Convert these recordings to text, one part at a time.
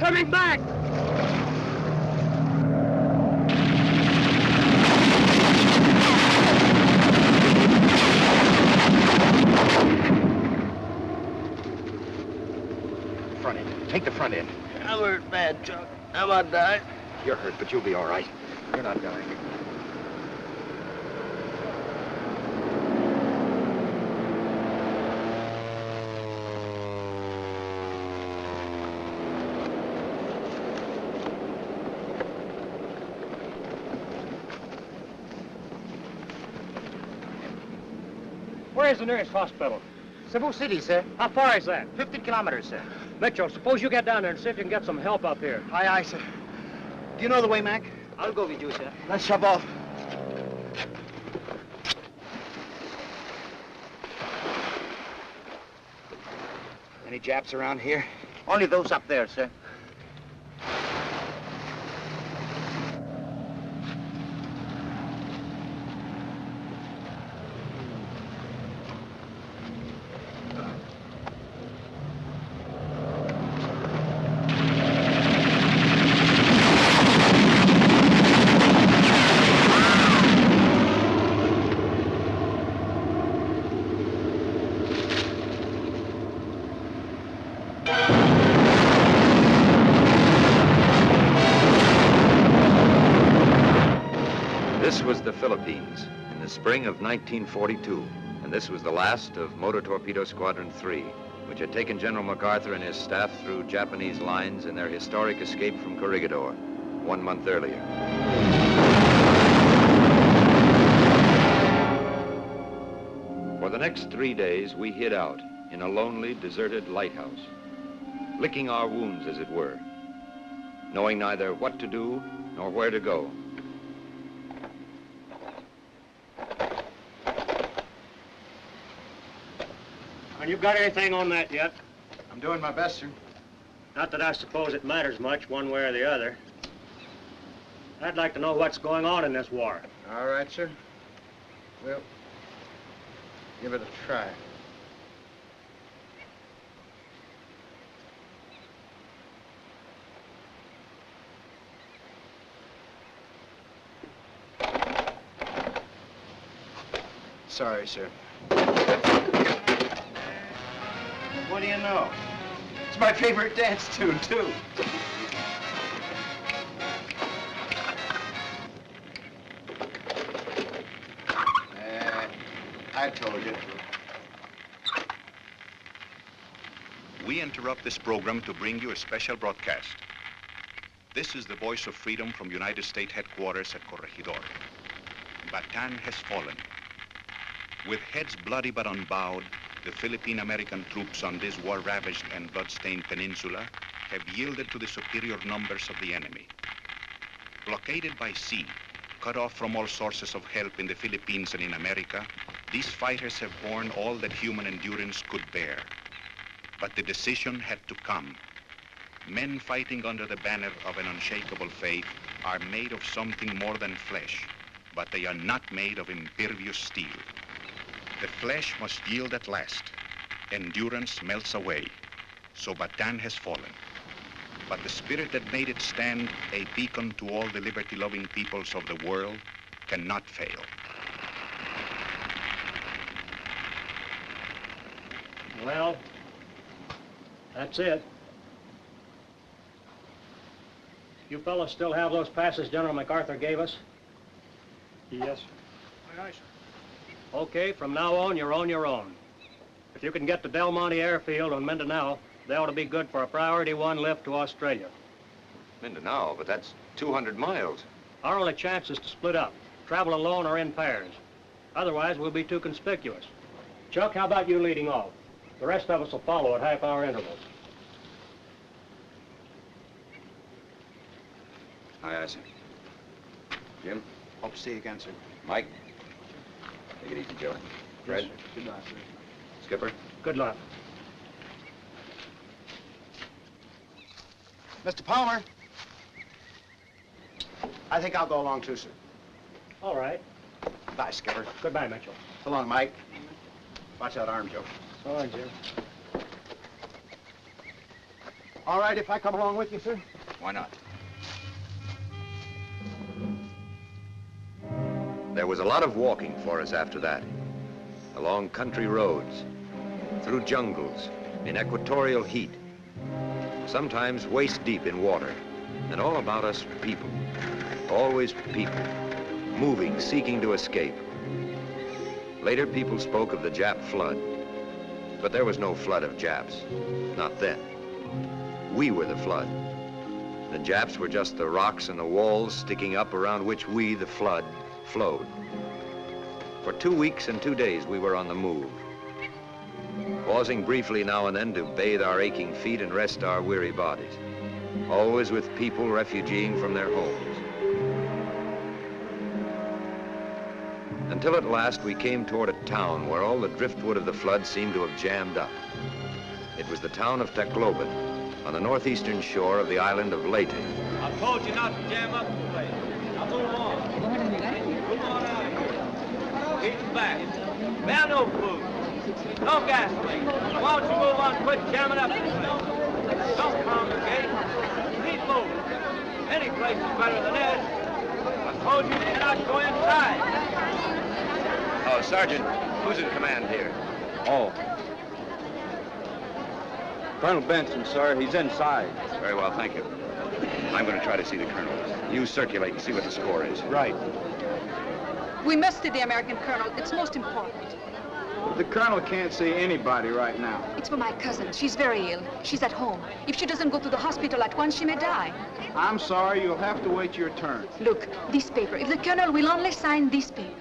coming back! Front end. Take the front end. I'm hurt bad, Chuck. I might die. You're hurt, but you'll be all right. You're not dying. Where's the nearest hospital? Cebu City, sir. How far is that? 50 kilometers, sir. Mitchell, suppose you get down there and see if you can get some help up here. Aye, aye, sir. Do you know the way, Mac? I'll go with you, sir. Let's shove off. Any Japs around here? Only those up there, sir. This was the Philippines in the spring of 1942, and this was the last of Motor Torpedo Squadron 3, which had taken General MacArthur and his staff through Japanese lines in their historic escape from Corregidor 1 month earlier. For the next 3 days, we hid out in a lonely, deserted lighthouse, licking our wounds, as it were, knowing neither what to do nor where to go. And you got anything on that yet? I'm doing my best, sir. Not that I suppose it matters much one way or the other. I'd like to know what's going on in this war. All right, sir. Well, give it a try. Sorry, sir. What do you know? It's my favorite dance tune, too. I told you. We interrupt this program to bring you a special broadcast. This is the voice of freedom from United States headquarters at Corregidor. Bataan has fallen. With heads bloody but unbowed, the Philippine-American troops on this war-ravaged and blood-stained peninsula have yielded to the superior numbers of the enemy. Blockaded by sea, cut off from all sources of help in the Philippines and in America, these fighters have borne all that human endurance could bear. But the decision had to come. Men fighting under the banner of an unshakable faith are made of something more than flesh, but they are not made of impervious steel. The flesh must yield at last. Endurance melts away. So Bataan has fallen. But the spirit that made it stand a beacon to all the liberty-loving peoples of the world cannot fail. Well, that's it. You fellas still have those passes General MacArthur gave us? Yes. Aye, aye, sir. Okay, from now on, you're on your own. If you can get to Del Monte Airfield on Mindanao, they ought to be good for a Priority 1 lift to Australia. Mindanao, but that's 200 miles. Our only chance is to split up, travel alone or in pairs. Otherwise, we'll be too conspicuous. Chuck, how about you leading off? The rest of us will follow at half-hour intervals. Aye, aye, sir. Jim? Hope to see you again, sir. Mike? Take it easy, Joe. Fred? Yes, sir. Good night, sir. Skipper? Good luck. Mr. Palmer. I think I'll go along too, sir. All right. Bye, Skipper. Goodbye, Mitchell. So long, Mike. Watch that arm, Joe. So long, Jim. All right if I come along with you, sir? Why not? There was a lot of walking for us after that. Along country roads, through jungles, in equatorial heat, sometimes waist deep in water, and all about us people, always people, moving, seeking to escape. Later people spoke of the Jap flood, but there was no flood of Japs, not then. We were the flood. The Japs were just the rocks and the walls sticking up around which we, the flood, flowed. For 2 weeks and 2 days we were on the move, pausing briefly now and then to bathe our aching feet and rest our weary bodies, always with people refugeeing from their homes. Until at last we came toward a town where all the driftwood of the flood seemed to have jammed up. It was the town of Tacloban, on the northeastern shore of the island of Leyte. I told you not to jam up the place. Now move on. Move on out here. Keep back. Now no food. No gasoline. Why don't you move on quick, jamming up the place? Don't congregate. Keep moving. Any place is better than this. I told you you cannot go inside. Oh, Sergeant, who's in command here? Oh. Colonel Benson, sir. He's inside. Very well, thank you. I'm going to try to see the colonel. You circulate and see what the score is. Right. We must see the American colonel. It's most important. The colonel can't see anybody right now. It's for my cousin. She's very ill. She's at home. If she doesn't go to the hospital at once, she may die. I'm sorry, you'll have to wait your turn. Look, this paper. If the colonel will only sign this paper.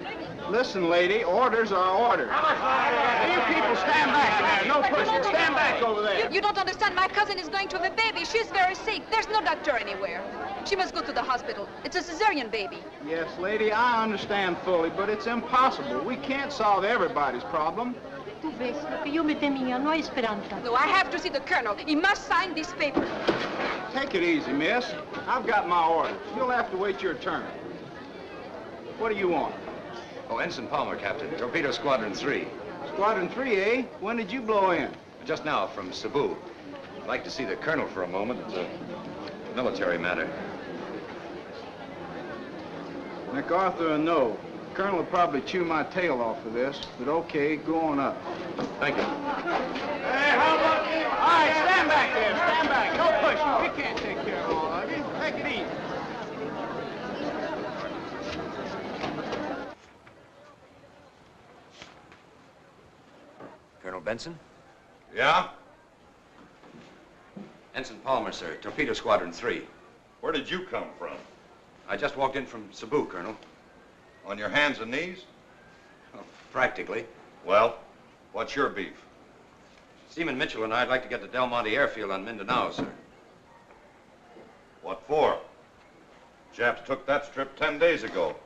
Listen, lady, orders are orders. You people stand back there. No pushing. Stand back over there. You don't understand. My cousin is going to have a baby. She's very sick. There's no doctor anywhere. She must go to the hospital. It's a cesarean baby. Yes, lady, I understand fully, but it's impossible. We can't solve everybody's problem. Tu ves, lo que yo me temía, no hay esperanza. No, I have to see the colonel. He must sign this paper. Take it easy, miss. I've got my orders. You'll have to wait your turn. What do you want? Oh, Ensign Palmer, Captain. Torpedo Squadron 3. Squadron 3, eh? When did you blow in? Just now, from Cebu. I'd like to see the colonel for a moment. It's a military matter. MacArthur, no. The colonel will probably chew my tail off for this, but okay, go on up. Thank you. Hey, how about you? All right, stand back there, stand back. No pushing. We can't take care of all of you. Take it easy. Colonel Benson? Yeah? Ensign Palmer, sir. Torpedo Squadron 3. Where did you come from? I just walked in from Cebu, Colonel. On your hands and knees? Well, practically. Well, what's your beef? Seaman Mitchell and I'd like to get to Del Monte Airfield on Mindanao, sir. What for? Japs took that strip 10 days ago.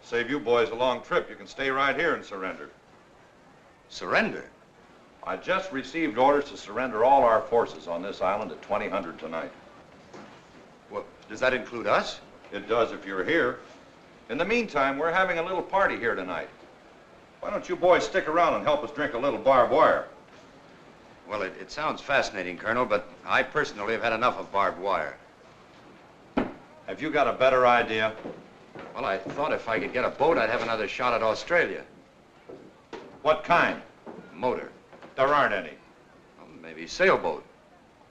Save you boys a long trip. You can stay right here and surrender. Surrender? I just received orders to surrender all our forces on this island at 2000 tonight. Well, does that include us? It does if you're here. In the meantime, we're having a little party here tonight. Why don't you boys stick around and help us drink a little barbed wire? Well, it sounds fascinating, Colonel, but I personally have had enough of barbed wire. Have you got a better idea? Well, I thought if I could get a boat, I'd have another shot at Australia. What kind? Motor. There aren't any. Well, maybe sailboat.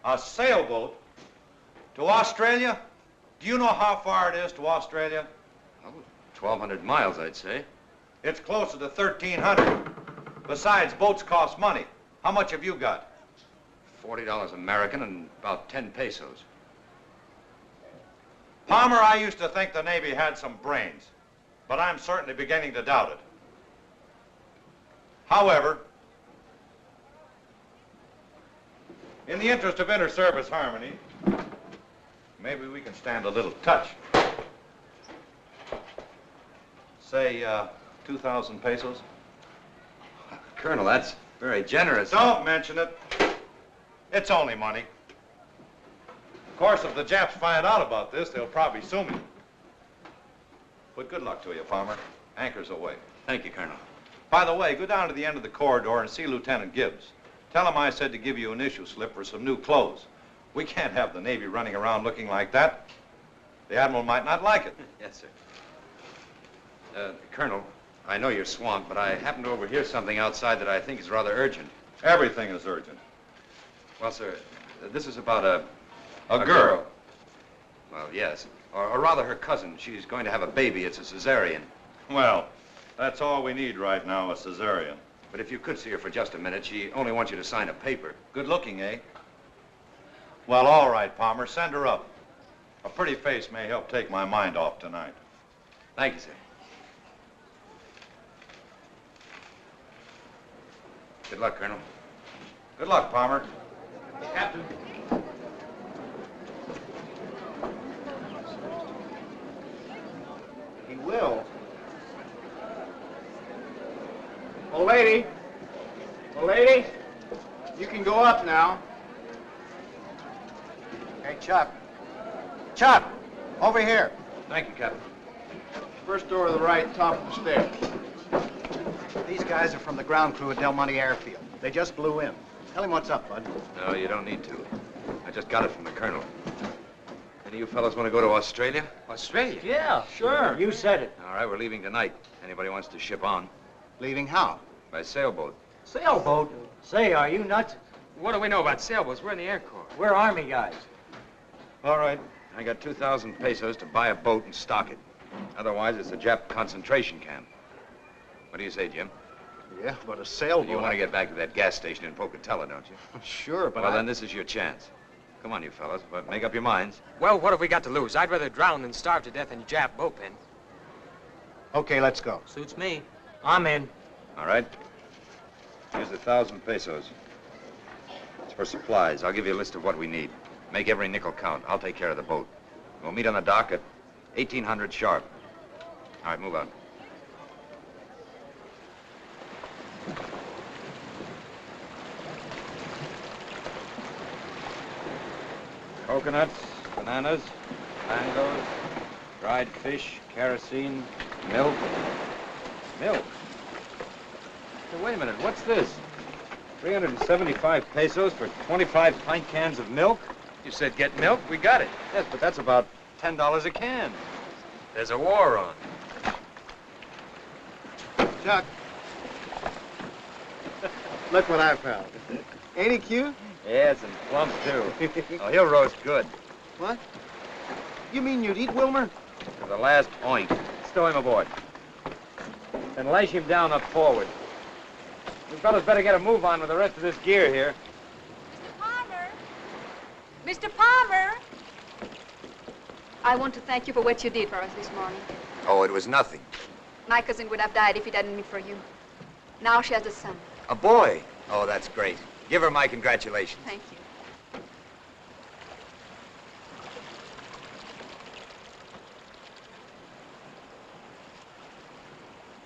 A sailboat? To Australia? Do you know how far it is to Australia? Well, 1,200 miles, I'd say. It's closer to 1,300. Besides, boats cost money. How much have you got? $40 American and about 10 pesos. Palmer, I used to think the Navy had some brains, but I'm certainly beginning to doubt it. However, in the interest of inter-service harmony, maybe we can stand a little touch. Say, 2,000 pesos? Colonel, that's very generous. Don't mention it. It's only money. Of course, if the Japs find out about this, they'll probably sue me. But good luck to you, Palmer. Anchor's away. Thank you, Colonel. By the way, go down to the end of the corridor and see Lieutenant Gibbs. Tell him I said to give you an issue slip for some new clothes. We can't have the Navy running around looking like that. The Admiral might not like it. Yes, sir. Colonel, I know you're swamped, but I happened to overhear something outside that I think is rather urgent. Everything is urgent. Well, sir, this is about A girl. Well, yes. Or rather her cousin. She's going to have a baby. It's a cesarean. Well, that's all we need right now, a cesarean. But if you could see her for just a minute, she only wants you to sign a paper. Good looking, eh? Well, all right, Palmer, send her up. A pretty face may help take my mind off tonight. Thank you, sir. Good luck, Colonel. Good luck, Palmer. Captain. He will. Old lady. Old lady. You can go up now. Hey, Chuck. Chuck, over here. Thank you, Captain. First door to the right, top of the stairs. These guys are from the ground crew at Del Monte Airfield. They just blew in. Tell him what's up, bud. No, you don't need to. I just got it from the Colonel. Any of you fellows want to go to Australia? Australia? Yeah, sure. You said it. All right, we're leaving tonight. Anybody wants to ship on? Leaving how? By sailboat. Sailboat? Say, are you nuts? What do we know about sailboats? We're in the Air Corps. We're Army guys. All right. I got 2,000 pesos to buy a boat and stock it. Otherwise, it's a Jap concentration camp. What do you say, Jim? Yeah, but a sailboat. You want to get back to that gas station in Pocatello, don't you? Sure, but Well, then this is your chance. Come on, you fellas, but make up your minds. Well, what have we got to lose? I'd rather drown than starve to death in a Jap bullpen. Okay, let's go. Suits me. I'm in. All right? Here's 1,000 pesos. It's for supplies. I'll give you a list of what we need. Make every nickel count. I'll take care of the boat. We'll meet on the dock at 1800 sharp. All right, move on. Coconuts, bananas, mangoes, dried fish, kerosene, milk. Milk? Hey, wait a minute, what's this? 375 pesos for 25 pint cans of milk? You said get milk? We got it. Yes, but that's about $10 a can. There's a war on. Chuck. Look what I found. Ain't he cute? Yes, and plump, too. Oh, he'll roast good. What? You mean you'd eat Wilmer? To the last oink. Stow him aboard. Then lash him down up forward. You fellas better get a move on with the rest of this gear here. Palmer! Mr. Palmer! I want to thank you for what you did for us this morning. Oh, it was nothing. My cousin would have died if it hadn't been for you. Now she has a son. A boy? Oh, that's great. Give her my congratulations. Thank you.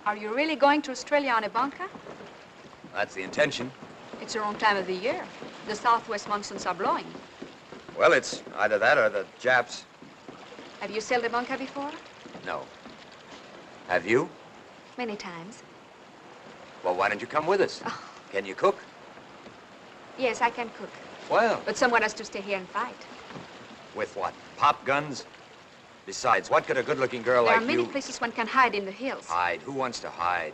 Are you really going to Australia on a bunker? That's the intention. It's the wrong time of the year. The southwest monsoons are blowing. Well, it's either that or the Japs. Have you sailed a bunker before? No. Have you? Many times. Well, why don't you come with us? Oh. Can you cook? Yes, I can cook. Well. But someone has to stay here and fight. With what? Pop guns? Besides, what could a good-looking girl There like are many you... places one can hide in the hills. Hide? Who wants to hide?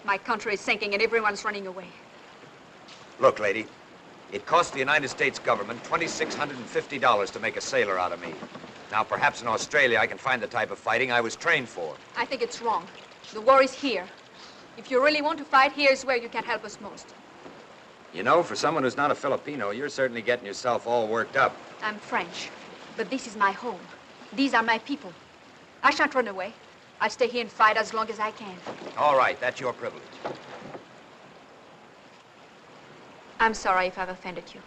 My country is sinking and everyone's running away. Look, lady, it cost the United States government $2,650 to make a sailor out of me. Now, perhaps in Australia I can find the type of fighting I was trained for. I think it's wrong. The war is here. If you really want to fight, here's where you can help us most. You know, for someone who's not a Filipino, you're certainly getting yourself all worked up. I'm French, but this is my home. These are my people. I shan't run away. I'll stay here and fight as long as I can. All right, that's your privilege. I'm sorry if I've offended you.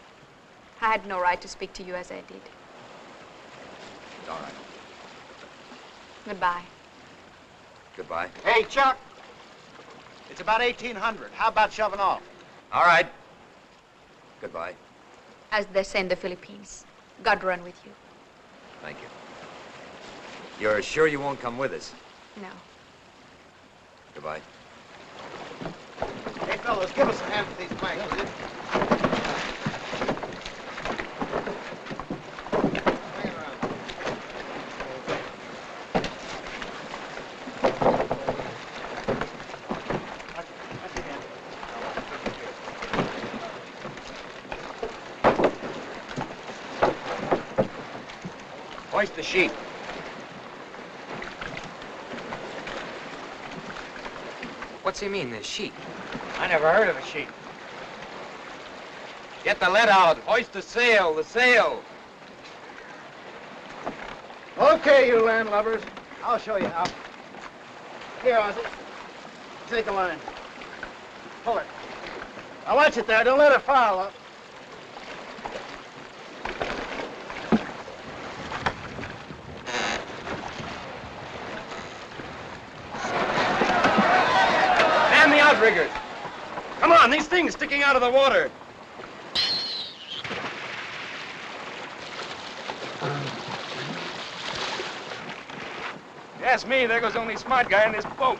I had no right to speak to you as I did. It's all right. Goodbye. Goodbye. Hey, Chuck. It's about 1800. How about shoving off? All right. Goodbye. As they say in the Philippines, God run with you. Thank you. You're sure you won't come with us? No. Goodbye. Hey, fellas, give us a hand with these planks, will you? Hoist the sheet. What's he mean, the sheet? I never heard of a sheet. Get the lead out. Hoist the sail, the sail. Okay, you landlubbers. I'll show you how. Here, Ozzy. Take a line. Pull it. Now watch it there. Don't let it foul up. Man the outriggers. Come on, these things sticking out of the water. Ask me, there goes the only smart guy in this boat.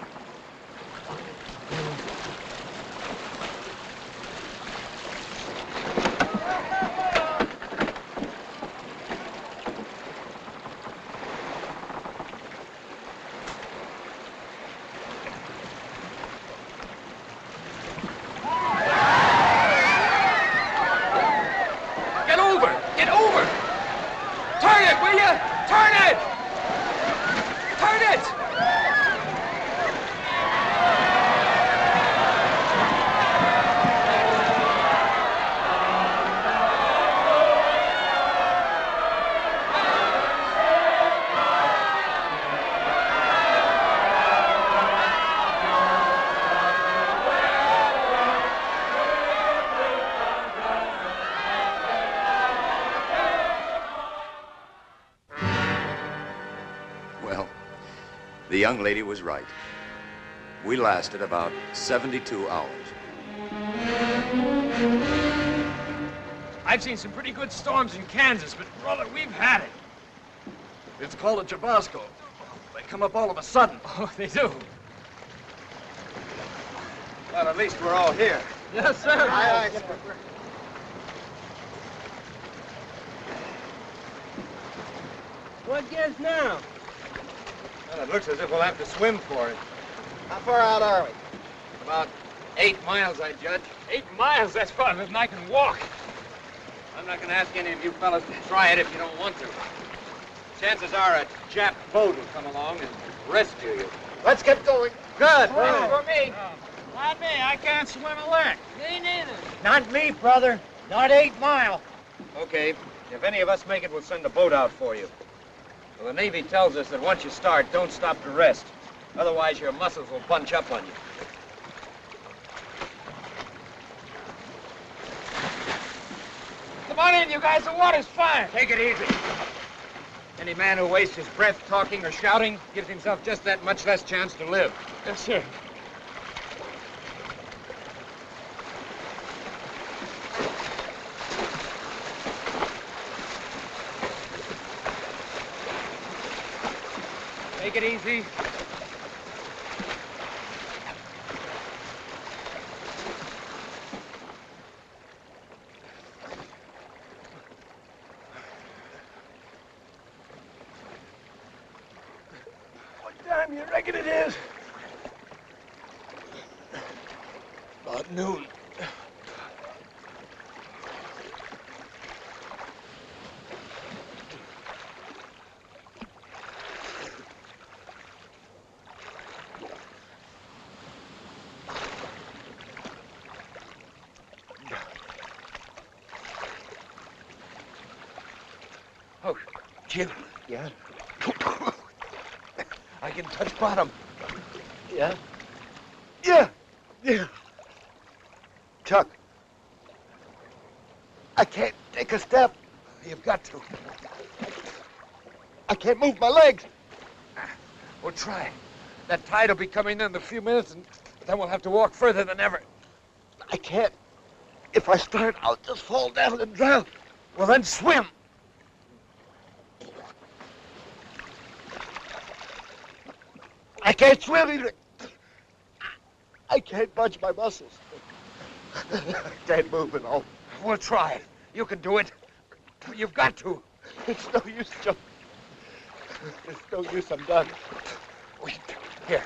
Get over! Get over! Turn it, will you? Turn it! Turn it! Well, the young lady was right. We lasted about 72 hours. I've seen some pretty good storms in Kansas, but brother, we've had it. It's called a Tabasco. They come up all of a sudden. Oh, they do. Well, at least we're all here. Yes, sir. Aye, aye. What gives now? Well, it looks as if we'll have to swim for it. How far out are we? About 8 miles, I judge. 8 miles? That's farther than I can walk. I'm not going to ask any of you fellas to try it if you don't want to. Chances are a Jap boat will come along and rescue you. Let's get going. Good. Oh. For me. Not me. I can't swim a lick. Me neither. Not me, brother. Not 8 mile. Okay. If any of us make it, we'll send a boat out for you. Well, the Navy tells us that once you start, don't stop to rest. Otherwise, your muscles will bunch up on you. Come on in, you guys. The water's fine. Take it easy. Any man who wastes his breath talking or shouting gives himself just that much less chance to live. Yes, sir. Take it easy. What time you reckon it is? About noon. Oh, Jim. Yeah? I can touch bottom. Yeah? Yeah! Yeah! Chuck, I can't take a step. You've got to. I can't move my legs. We'll try. That tide will be coming in a few minutes, and then we'll have to walk further than ever. I can't. If I start, I'll just fall down and drown. Well, then swim. I can't swim either. I can't budge my muscles. I can't move at all. We'll try. You can do it. You've got to. It's no use, Chuck. It's no use. I'm done. Wait. Here.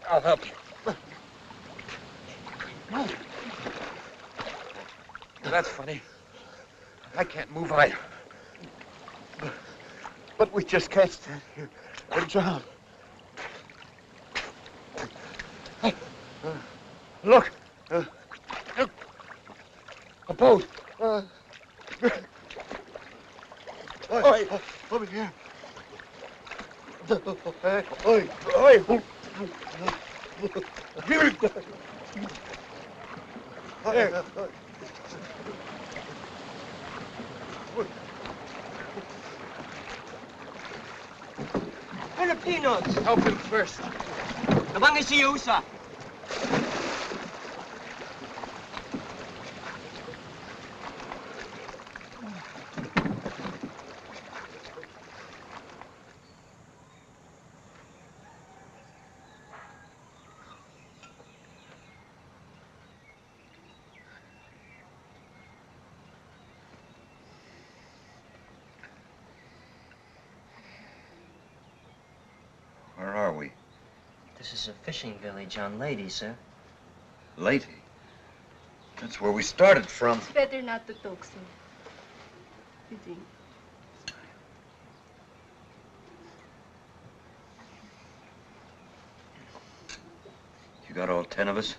I'll help you. No. That's funny. I can't move either. But we just can't stand here and drown. Look. Look. A boat. Oi, over here. Oi, oi. Here. Filipinos! Help him first. Nabangay si Yusa. Where are we? This is a fishing village on Lady, sir. Lady. That's where we started from. It's better not to talk, sir. You think? You got all 10 of us?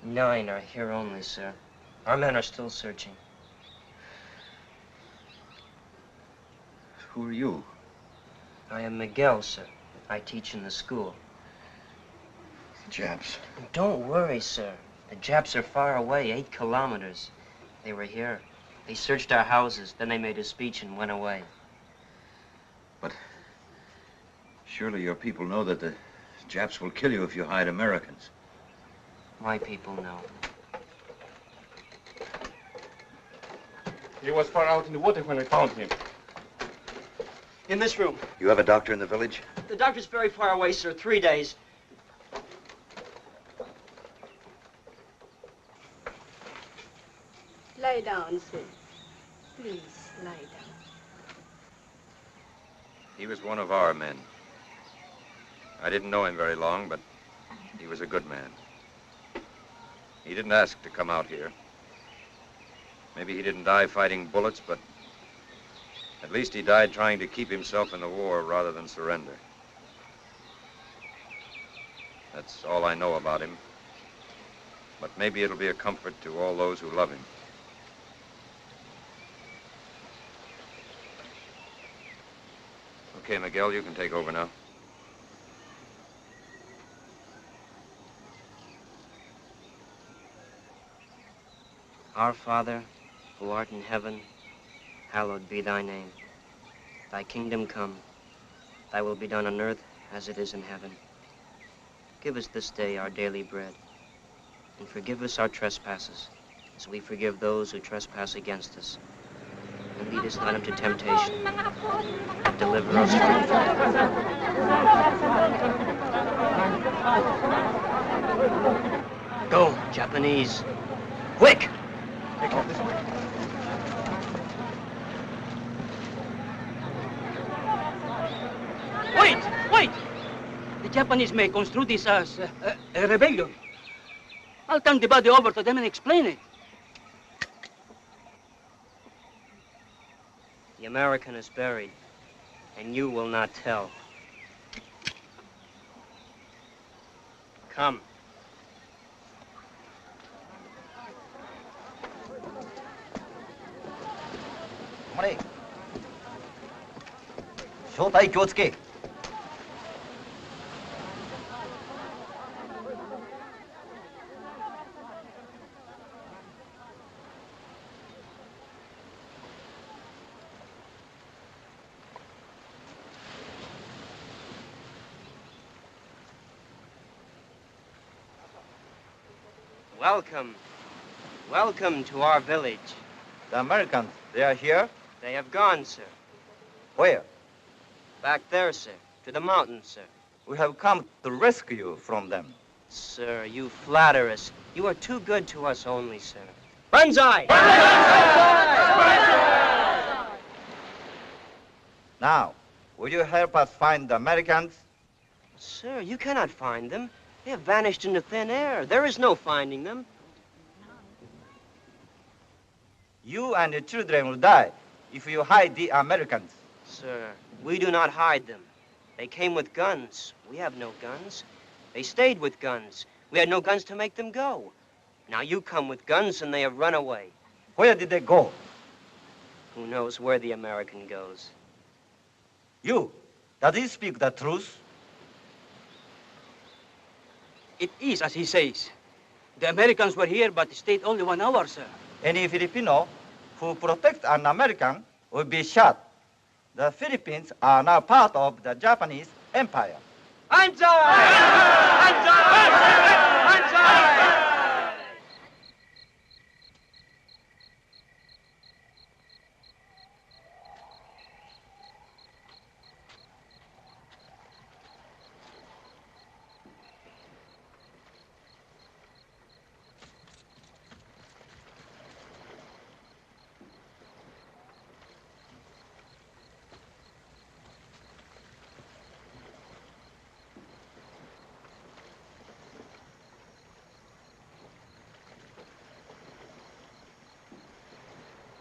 9 are here only, sir. Our men are still searching. Who are you? I am Miguel, sir. I teach in the school. Japs. Don't worry, sir. The Japs are far away, 8 kilometers. They were here. They searched our houses, then they made a speech and went away. But surely your people know that the Japs will kill you if you hide Americans. My people know. He was far out in the water when I found him. In this room. You have a doctor in the village? The doctor's very far away, sir. 3 days. Lie down, sir. Please, lie down. He was one of our men. I didn't know him very long, but he was a good man. He didn't ask to come out here. Maybe he didn't die fighting bullets, but at least he died trying to keep himself in the war rather than surrender. That's all I know about him. But maybe it'll be a comfort to all those who love him. Okay, Miguel, you can take over now. Our Father, who art in heaven, hallowed be thy name. Thy kingdom come. Thy will be done on earth as it is in heaven. Give us this day our daily bread, and forgive us our trespasses, as we forgive those who trespass against us. And lead us not into temptation, but deliver us from evil. Go, Japanese. Quick! Wait! The Japanese may construe this as a rebellion. I'll turn the body over to them and explain it. The American is buried, and you will not tell. Come. 止まれ。正体気をつけ。Welcome. Welcome to our village. The Americans, they are here? They have gone, sir. Where? Back there, sir. To the mountains, sir. We have come to rescue you from them. Sir, you flatter us. You are too good to us only, sir. Banzai! Now, will you help us find the Americans? Sir, you cannot find them. They have vanished into thin air. There is no finding them. You and the children will die if you hide the Americans. Sir, We do not hide them. They came with guns. We have no guns. They stayed with guns. We had no guns to make them go. Now you come with guns and they have run away. Where did they go? Who knows where the American goes? You, does he speak the truth? It is as he says. The Americans were here, but stayed only 1 hour, sir. Any Filipino who protects an American will be shot. The Philippines are now part of the Japanese Empire.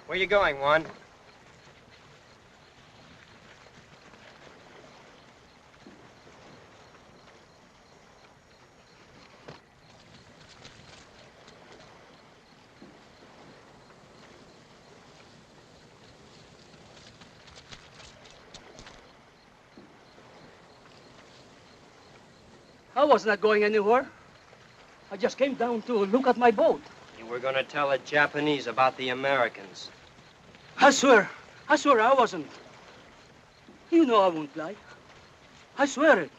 Where you going, Juan? I was not going anywhere. I just came down to look at my boat. You were going to tell the Japanese about the Americans. I swear I wasn't. You know I won't lie. I swear it.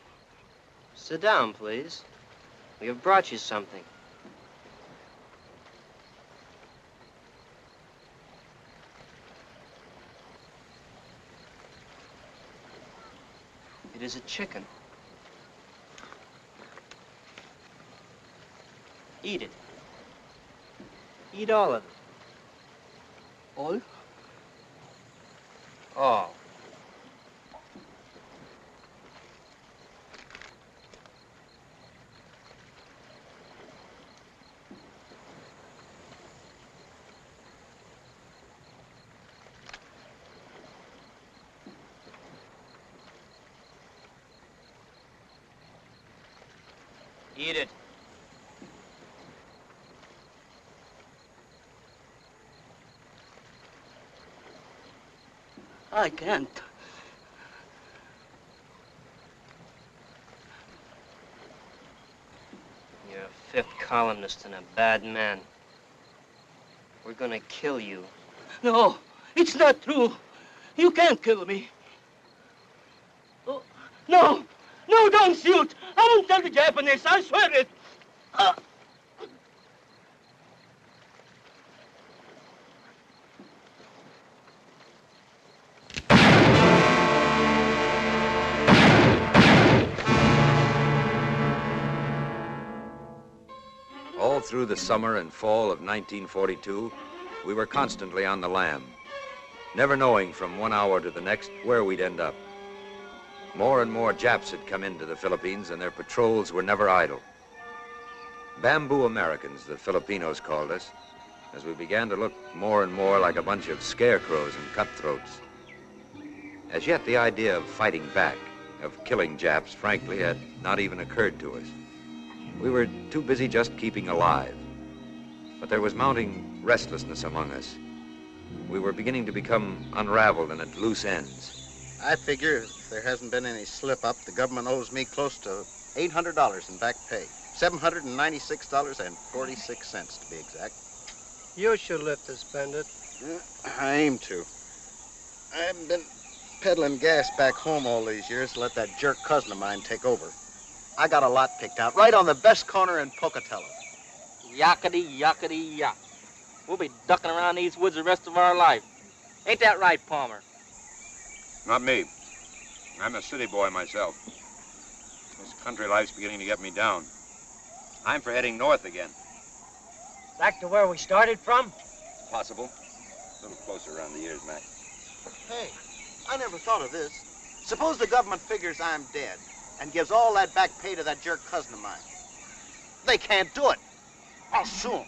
Sit down, please. We have brought you something. It is a chicken. Eat it. Eat all of it. All? All. Eat it. I can't. You're a fifth columnist and a bad man. We're gonna kill you. No, it's not true. You can't kill me. Oh, no, don't shoot. I won't tell the Japanese, I swear it. All through the summer and fall of 1942, we were constantly on the lam, never knowing from 1 hour to the next where we'd end up. More and more Japs had come into the Philippines, and their patrols were never idle. Bamboo Americans, the Filipinos called us, as we began to look more and more like a bunch of scarecrows and cutthroats. As yet, the idea of fighting back, of killing Japs, frankly, had not even occurred to us. We were too busy just keeping alive. But there was mounting restlessness among us. We were beginning to become unraveled and at loose ends. I figure if there hasn't been any slip-up, the government owes me close to $800 in back pay. $796.46 to be exact. You should live to spend it. I aim to. I haven't been peddling gas back home all these years to let that jerk cousin of mine take over. I got a lot picked out right on the best corner in Pocatello. Yakety, yakety, yak. We'll be ducking around these woods the rest of our life. Ain't that right, Palmer? Not me. I'm a city boy myself. This country life's beginning to get me down. I'm for heading north again. Back to where we started from? Possible. A little closer around the ears, Mac. Hey, I never thought of this. Suppose the government figures I'm dead and gives all that back pay to that jerk cousin of mine. They can't do it. I'll sue them.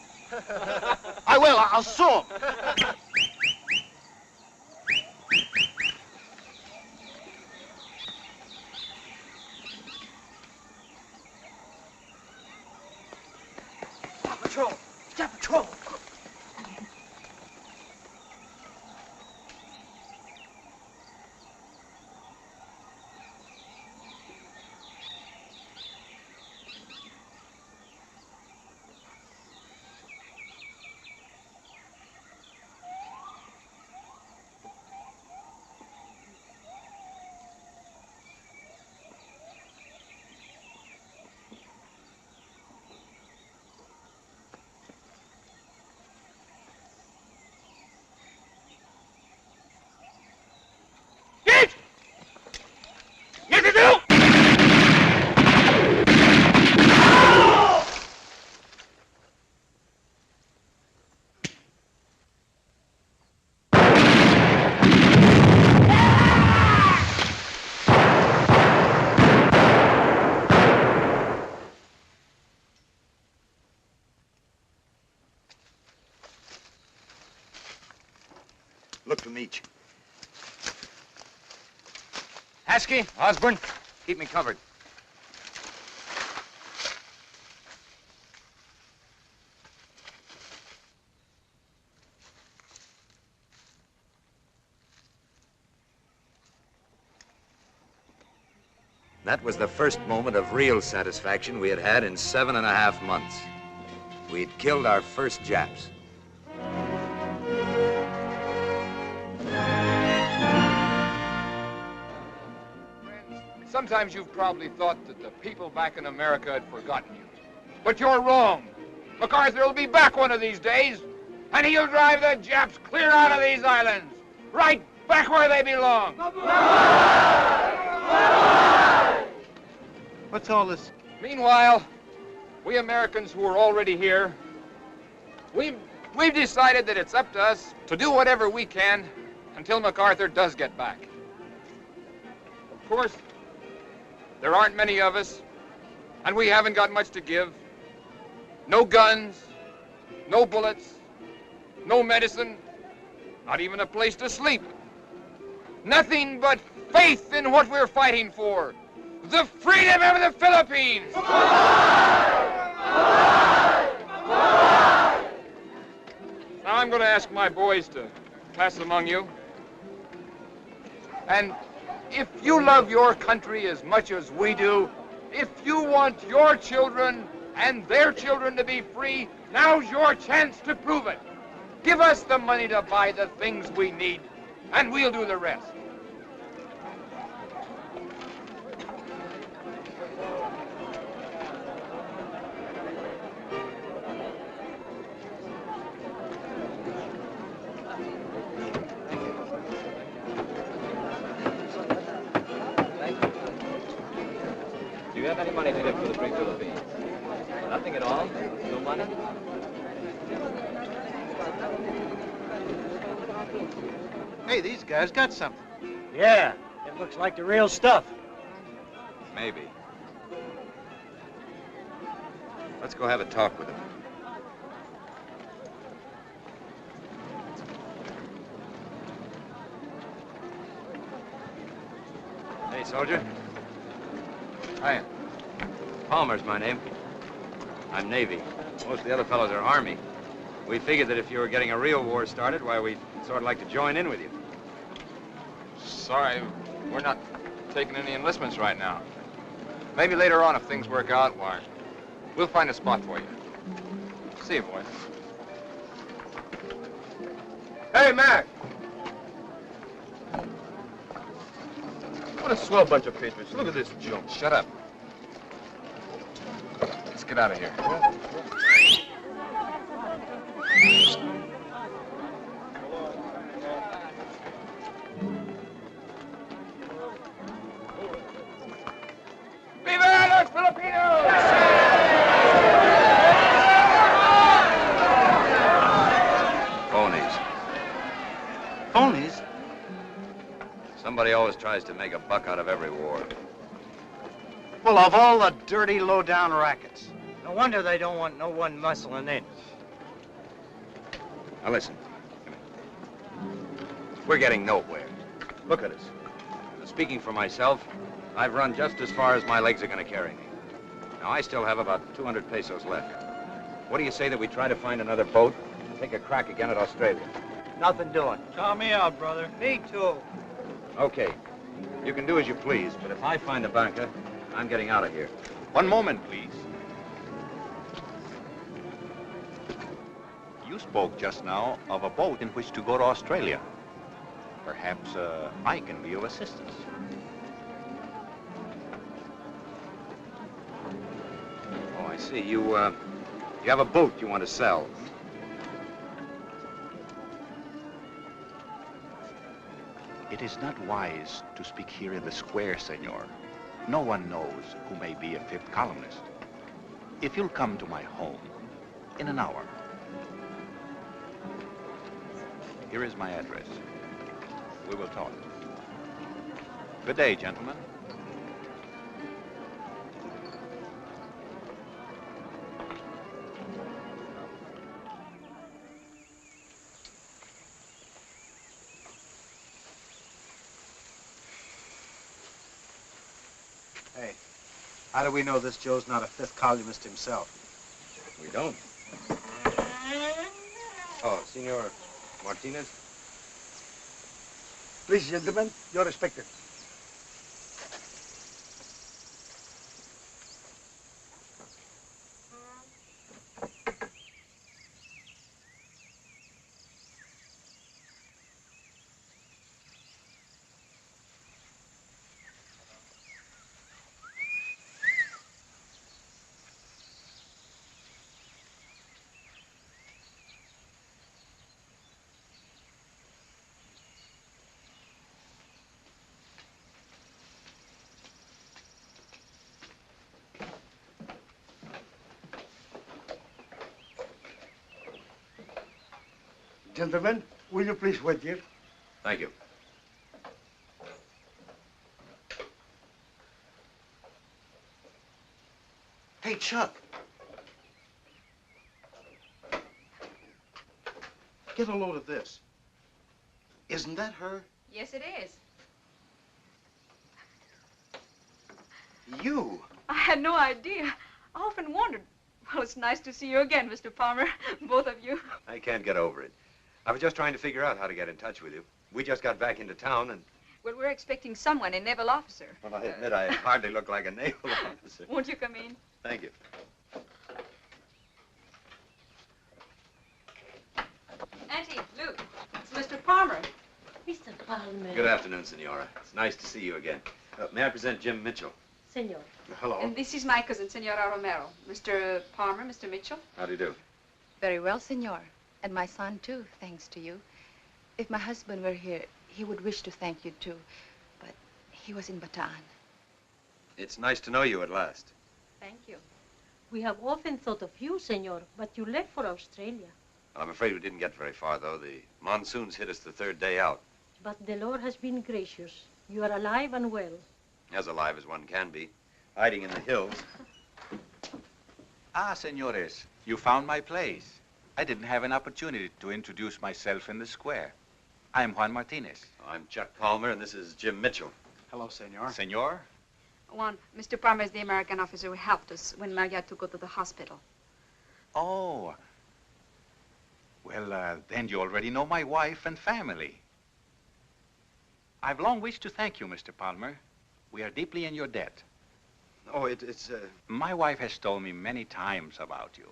I will. I'll sue them. patrol! Jap patrol! Look from each. Haskey, Osborne, keep me covered. That was the first moment of real satisfaction we had had in 7.5 months. We'd killed our first Japs. Sometimes you've probably thought that the people back in America had forgotten you. But you're wrong. MacArthur will be back one of these days, and he'll drive the Japs clear out of these islands, right back where they belong. What's all this? Meanwhile, we Americans who are already here, we've decided that it's up to us to do whatever we can until MacArthur does get back. Of course, there aren't many of us, and we haven't got much to give. No guns, no bullets, no medicine, not even a place to sleep. Nothing but faith in what we're fighting for, the freedom of the Philippines! Now I'm going to ask my boys to pass among you. And if you love your country as much as we do, if you want your children and their children to be free, now's your chance to prove it. Give us the money to buy the things we need, and we'll do the rest. Do you have any money to give for the Free Philippines? Nothing at all? No money? Hey, these guys got something. Yeah, it looks like the real stuff. Maybe. Let's go have a talk with him. Hey, soldier. Hi. Palmer's my name. I'm Navy. Most of the other fellows are Army. We figured that if you were getting a real war started, why, we'd sort of like to join in with you. Sorry, we're not taking any enlistments right now. Maybe later on, if things work out, why, we'll find a spot for you. See you, boys. Hey, Mac! What a swell bunch of patriots. Look at this junk. Shut up. Let's get out of here. Viva los Filipinos! Phonies. Phonies? Somebody always tries to make a buck out of every war. Well, of all the dirty, low-down rackets. No wonder they don't want no one muscling in. Now listen. We're getting nowhere. Look at us. Speaking for myself, I've run just as far as my legs are going to carry me. Now, I still have about 200 pesos left. What do you say that we try to find another boat and take a crack again at Australia? Nothing doing. Count me out, brother. Me too. Okay. You can do as you please, but if I find the banca, I'm getting out of here. One moment, please. You spoke just now of a boat in which to go to Australia. Perhaps I can be of assistance. Oh, I see. You have a boat you want to sell. It is not wise to speak here in the square, senor. No one knows who may be a fifth columnist. If you'll come to my home in an hour. Here is my address. We will talk. Good day, gentlemen. Hey, how do we know this Joe's not a fifth columnist himself? We don't. Oh, Senor Martinez? Please, gentlemen, you're expected. Gentlemen, will you please wait here? Thank you. Hey, Chuck. Get a load of this. Isn't that her? Yes, it is. You? I had no idea. I often wondered. Well, it's nice to see you again, Mr. Palmer. Both of you. I can't get over it. I was just trying to figure out how to get in touch with you. We just got back into town and... Well, we're expecting someone, a naval officer. Well, I admit I hardly look like a naval officer. Won't you come in? Thank you. Auntie, Luke, it's Mr. Palmer. Mr. Palmer. Good afternoon, Senora. It's nice to see you again. May I present Jim Mitchell? Senor. Hello. And this is my cousin, Senora Romero. Mr. Palmer, Mr. Mitchell. How do you do? Very well, senor. And my son, too, thanks to you. If my husband were here, he would wish to thank you, too. But he was in Bataan. It's nice to know you at last. Thank you. We have often thought of you, senor, but you left for Australia. I'm afraid we didn't get very far, though. The monsoons hit us the third day out. But the Lord has been gracious. You are alive and well. As alive as one can be. Hiding in the hills. Ah, senores, you found my place. I didn't have an opportunity to introduce myself in the square. I'm Juan Martinez. I'm Chuck Palmer, and this is Jim Mitchell. Hello, senor. Senor? Juan, Mr. Palmer is the American officer who helped us when Maria had to go to the hospital. Oh. Well, then you already know my wife and family. I've long wished to thank you, Mr. Palmer. We are deeply in your debt. Oh, it's... My wife has told me many times about you,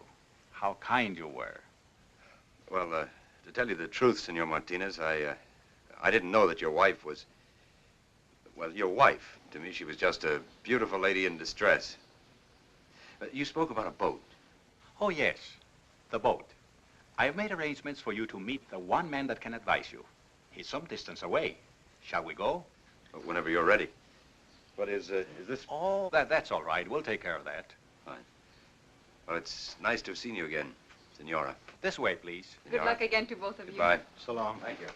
how kind you were. Well, to tell you the truth, Senor Martinez, I didn't know that your wife was... Well, your wife. To me, she was just a beautiful lady in distress. You spoke about a boat. Oh, yes, the boat. I've made arrangements for you to meet the one man that can advise you. He's some distance away. Shall we go? Well, whenever you're ready. But is this... Oh, that's all right. We'll take care of that. Fine. Well, it's nice to have seen you again, Senora. This way, please. Good luck again to both of you. Goodbye. So long. Thank you.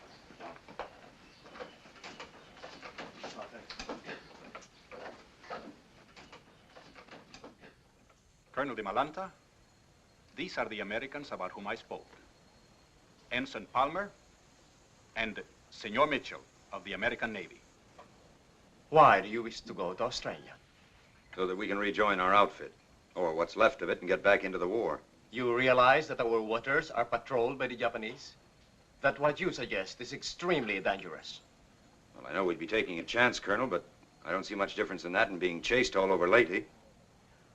Colonel de Malanta, these are the Americans about whom I spoke. Ensign Palmer and Senor Mitchell of the American Navy. Why do you wish to go to Australia? So that we can rejoin our outfit, or what's left of it, and get back into the war. You realize that our waters are patrolled by the Japanese? That what you suggest is extremely dangerous. Well, I know we'd be taking a chance, Colonel, but I don't see much difference in that and being chased all over Leyte.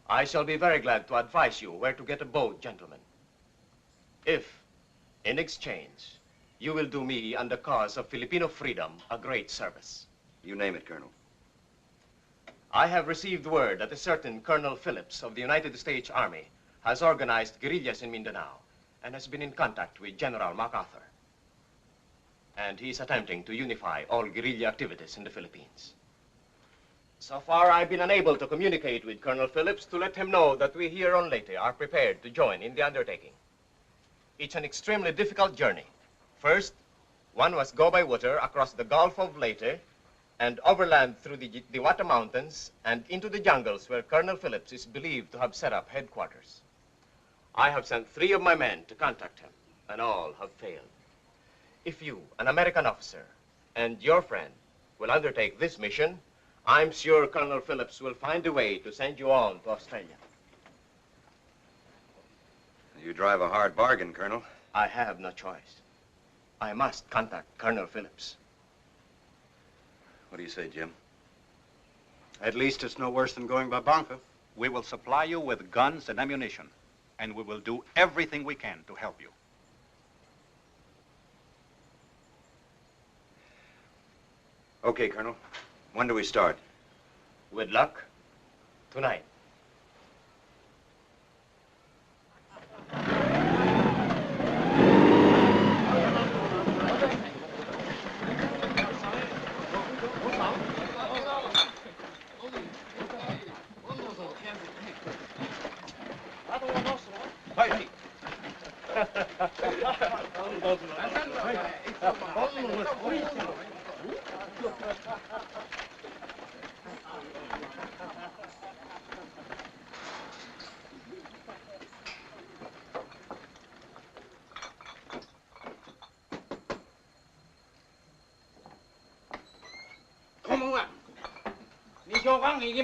I shall be very glad to advise you where to get a boat, gentlemen. If, in exchange, you will do me and the cause of Filipino freedom a great service. You name it, Colonel. I have received word that a certain Colonel Phillips of the United States Army has organized guerrillas in Mindanao and has been in contact with General MacArthur. And he's attempting to unify all guerrilla activities in the Philippines. So far, I've been unable to communicate with Colonel Phillips to let him know that we here on Leyte are prepared to join in the undertaking. It's an extremely difficult journey. First, one must go by water across the Gulf of Leyte and overland through the Diwata Mountains and into the jungles where Colonel Phillips is believed to have set up headquarters. I have sent 3 of my men to contact him, and all have failed. If you, an American officer, and your friend will undertake this mission, I'm sure Colonel Phillips will find a way to send you on to Australia. You drive a hard bargain, Colonel. I have no choice. I must contact Colonel Phillips. What do you say, Jim? At least it's no worse than going by bunker. We will supply you with guns and ammunition, and we will do everything we can to help you. Okay, Colonel. When do we start? With luck, tonight.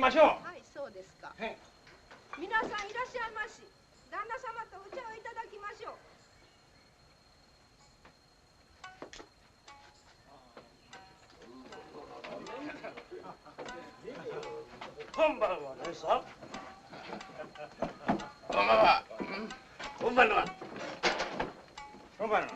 はい、そうですか。皆さんいらっしゃいまし。旦那様とお茶をいただきましょう。こんばんはねさ。こんばんは。こんばんは。こんばんは。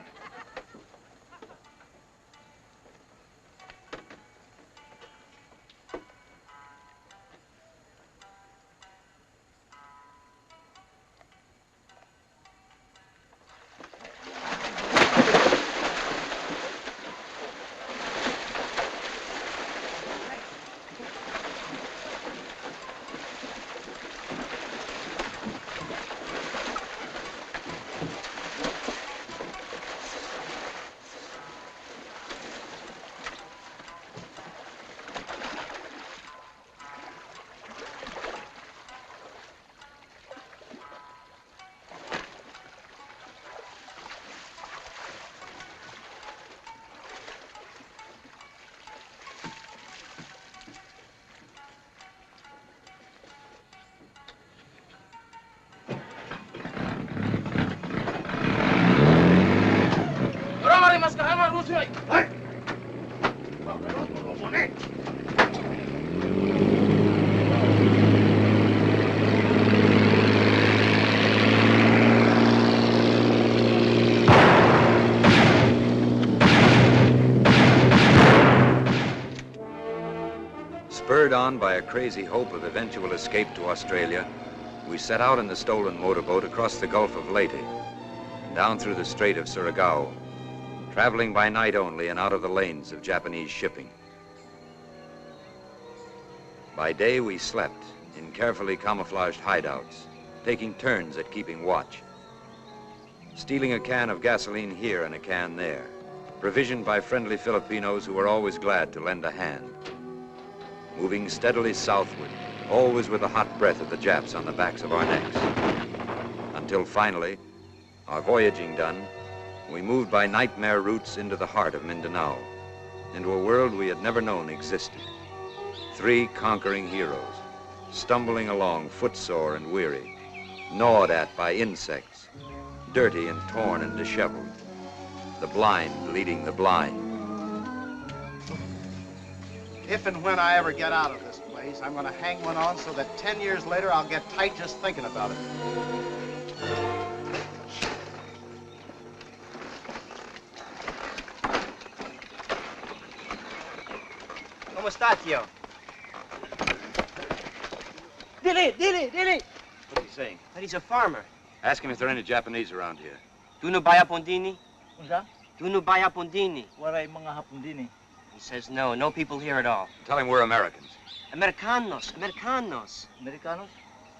Spurred on by a crazy hope of eventual escape to Australia, we set out in the stolen motorboat across the Gulf of Leyte, down through the Strait of Surigao, traveling by night only and out of the lanes of Japanese shipping. By day, we slept in carefully camouflaged hideouts, taking turns at keeping watch, stealing a can of gasoline here and a can there, provisioned by friendly Filipinos who were always glad to lend a hand. Moving steadily southward, always with the hot breath of the Japs on the backs of our necks. Until finally, our voyaging done, we moved by nightmare routes into the heart of Mindanao, into a world we had never known existed. 3 conquering heroes, stumbling along footsore and weary, gnawed at by insects, dirty and torn and disheveled. The blind leading the blind. If and when I ever get out of this place, I'm going to hang one on so that 10 years later I'll get tight just thinking about it. ¿Cómo está, tío? Dili! What's he saying? That he's a farmer. Ask him if there are any Japanese around here. Do no baya pondini? Unsa? Do no baya pondini? Waray mga hapon din eh. He says no. No people here at all. Tell him we're Americans. Americanos. Americanos?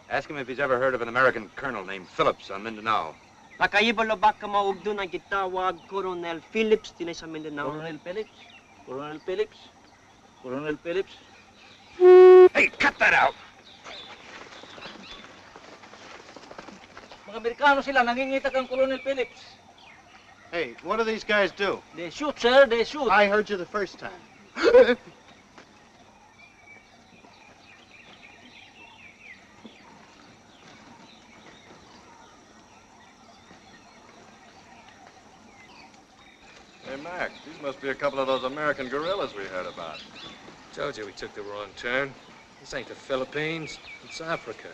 Ask him if he's ever heard of an American colonel named Phillips on Mindanao. Nakaiba baka maugdo na gitawag Coronel Phillips din sa Mindanao. Coronel Phillips? Coronel Phillips? Coronel Phillips? Hey, cut that out! Mga Amerikano sila, nangingita kang Coronel Phillips. Hey, what do these guys do? They shoot, sir, they shoot. I heard you the first time. Hey, Mac, these must be a couple of those American guerrillas we heard about. Told you we took the wrong turn. This ain't the Philippines, it's Africa.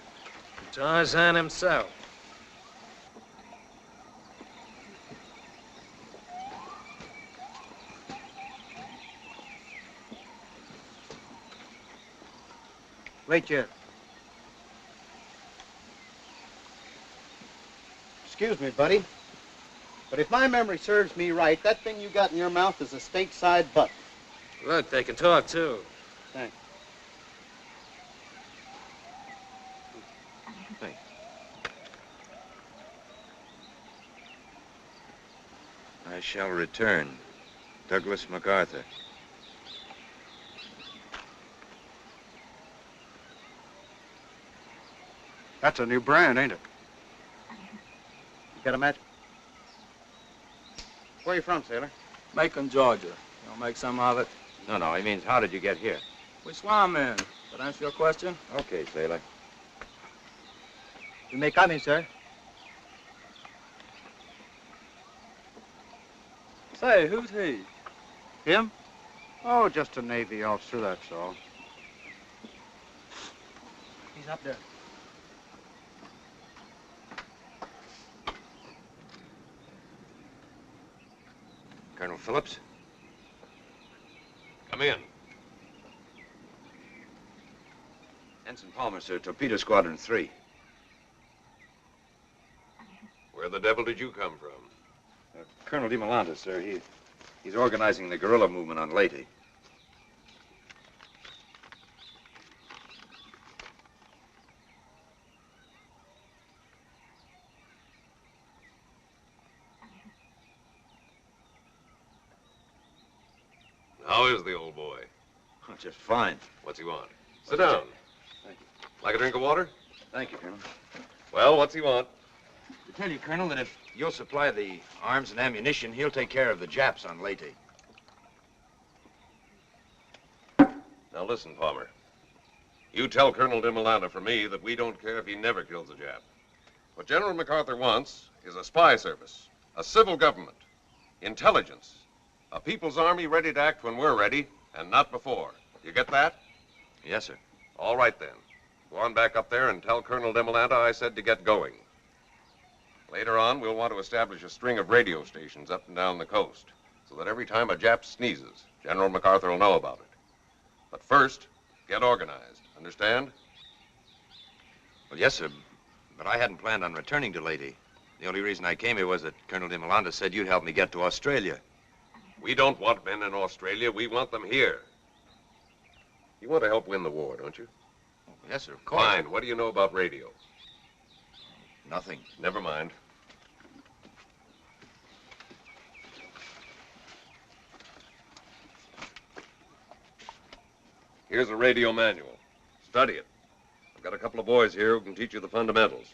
Tarzan himself. Wait here. Excuse me, buddy. But if my memory serves me right, that thing you got in your mouth is a stateside butt. Look, they can talk, too. Thanks. Hey. I shall return. Douglas MacArthur. That's a new brand, ain't it? You got a match? Where are you from, sailor? Macon, Georgia. You'll make some of it? No, he means how did you get here? We swam in. That answer your question? Okay, sailor. You may come in, sir. Say, who's he? Him? Oh, just a Navy officer, that's all. He's up there. Colonel Phillips? Come in. Ensign Palmer, sir. Torpedo Squadron 3. Where the devil did you come from? Colonel DiMolanta, sir. He's organizing the guerrilla movement on Leyte. How is the old boy? Oh, just fine. What's he want? Sit down. Thank you. Like a drink of water? Thank you, Colonel. Well, what's he want? To tell you, Colonel, that if you'll supply the arms and ammunition, he'll take care of the Japs on Leyte. Now listen, Palmer. You tell Colonel DiMolanta for me that we don't care if he never kills a Jap. What General MacArthur wants is a spy service, a civil government, intelligence, a people's army ready to act when we're ready, and not before. You get that? Yes, sir. All right, then. Go on back up there and tell Colonel DiMolanta I said to get going. Later on, we'll want to establish a string of radio stations up and down the coast, so that every time a Jap sneezes, General MacArthur will know about it. But first, get organized. Understand? Well, yes, sir. But I hadn't planned on returning to Leyte. The only reason I came here was that Colonel DiMolanta said you'd help me get to Australia. We don't want men in Australia. We want them here. You want to help win the war, don't you? Oh, yes, sir, of course. Fine. What do you know about radio? Nothing. Never mind. Here's a radio manual. Study it. I've got a couple of boys here who can teach you the fundamentals.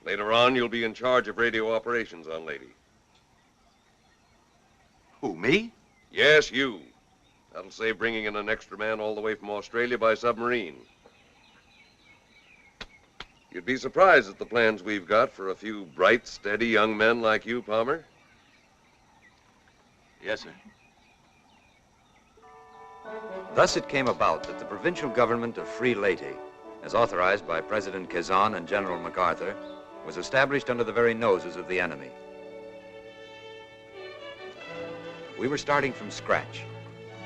Later on, you'll be in charge of radio operations on Leyte. Who, me? Yes, you. That'll save bringing in an extra man all the way from Australia by submarine. You'd be surprised at the plans we've got for a few bright, steady young men like you, Palmer. Yes, sir. Thus it came about that the provincial government of Free Leyte, as authorized by President Quezon and General MacArthur, was established under the very noses of the enemy. We were starting from scratch,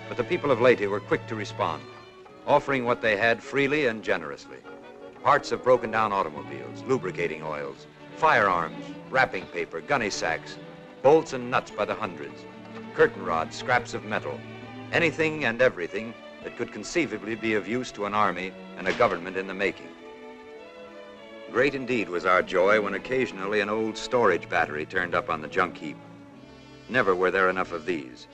but the people of Leyte were quick to respond, offering what they had freely and generously. Parts of broken down automobiles, lubricating oils, firearms, wrapping paper, gunny sacks, bolts and nuts by the hundreds, curtain rods, scraps of metal, anything and everything that could conceivably be of use to an army and a government in the making. Great indeed was our joy when occasionally an old storage battery turned up on the junk heap. Never were there enough of these.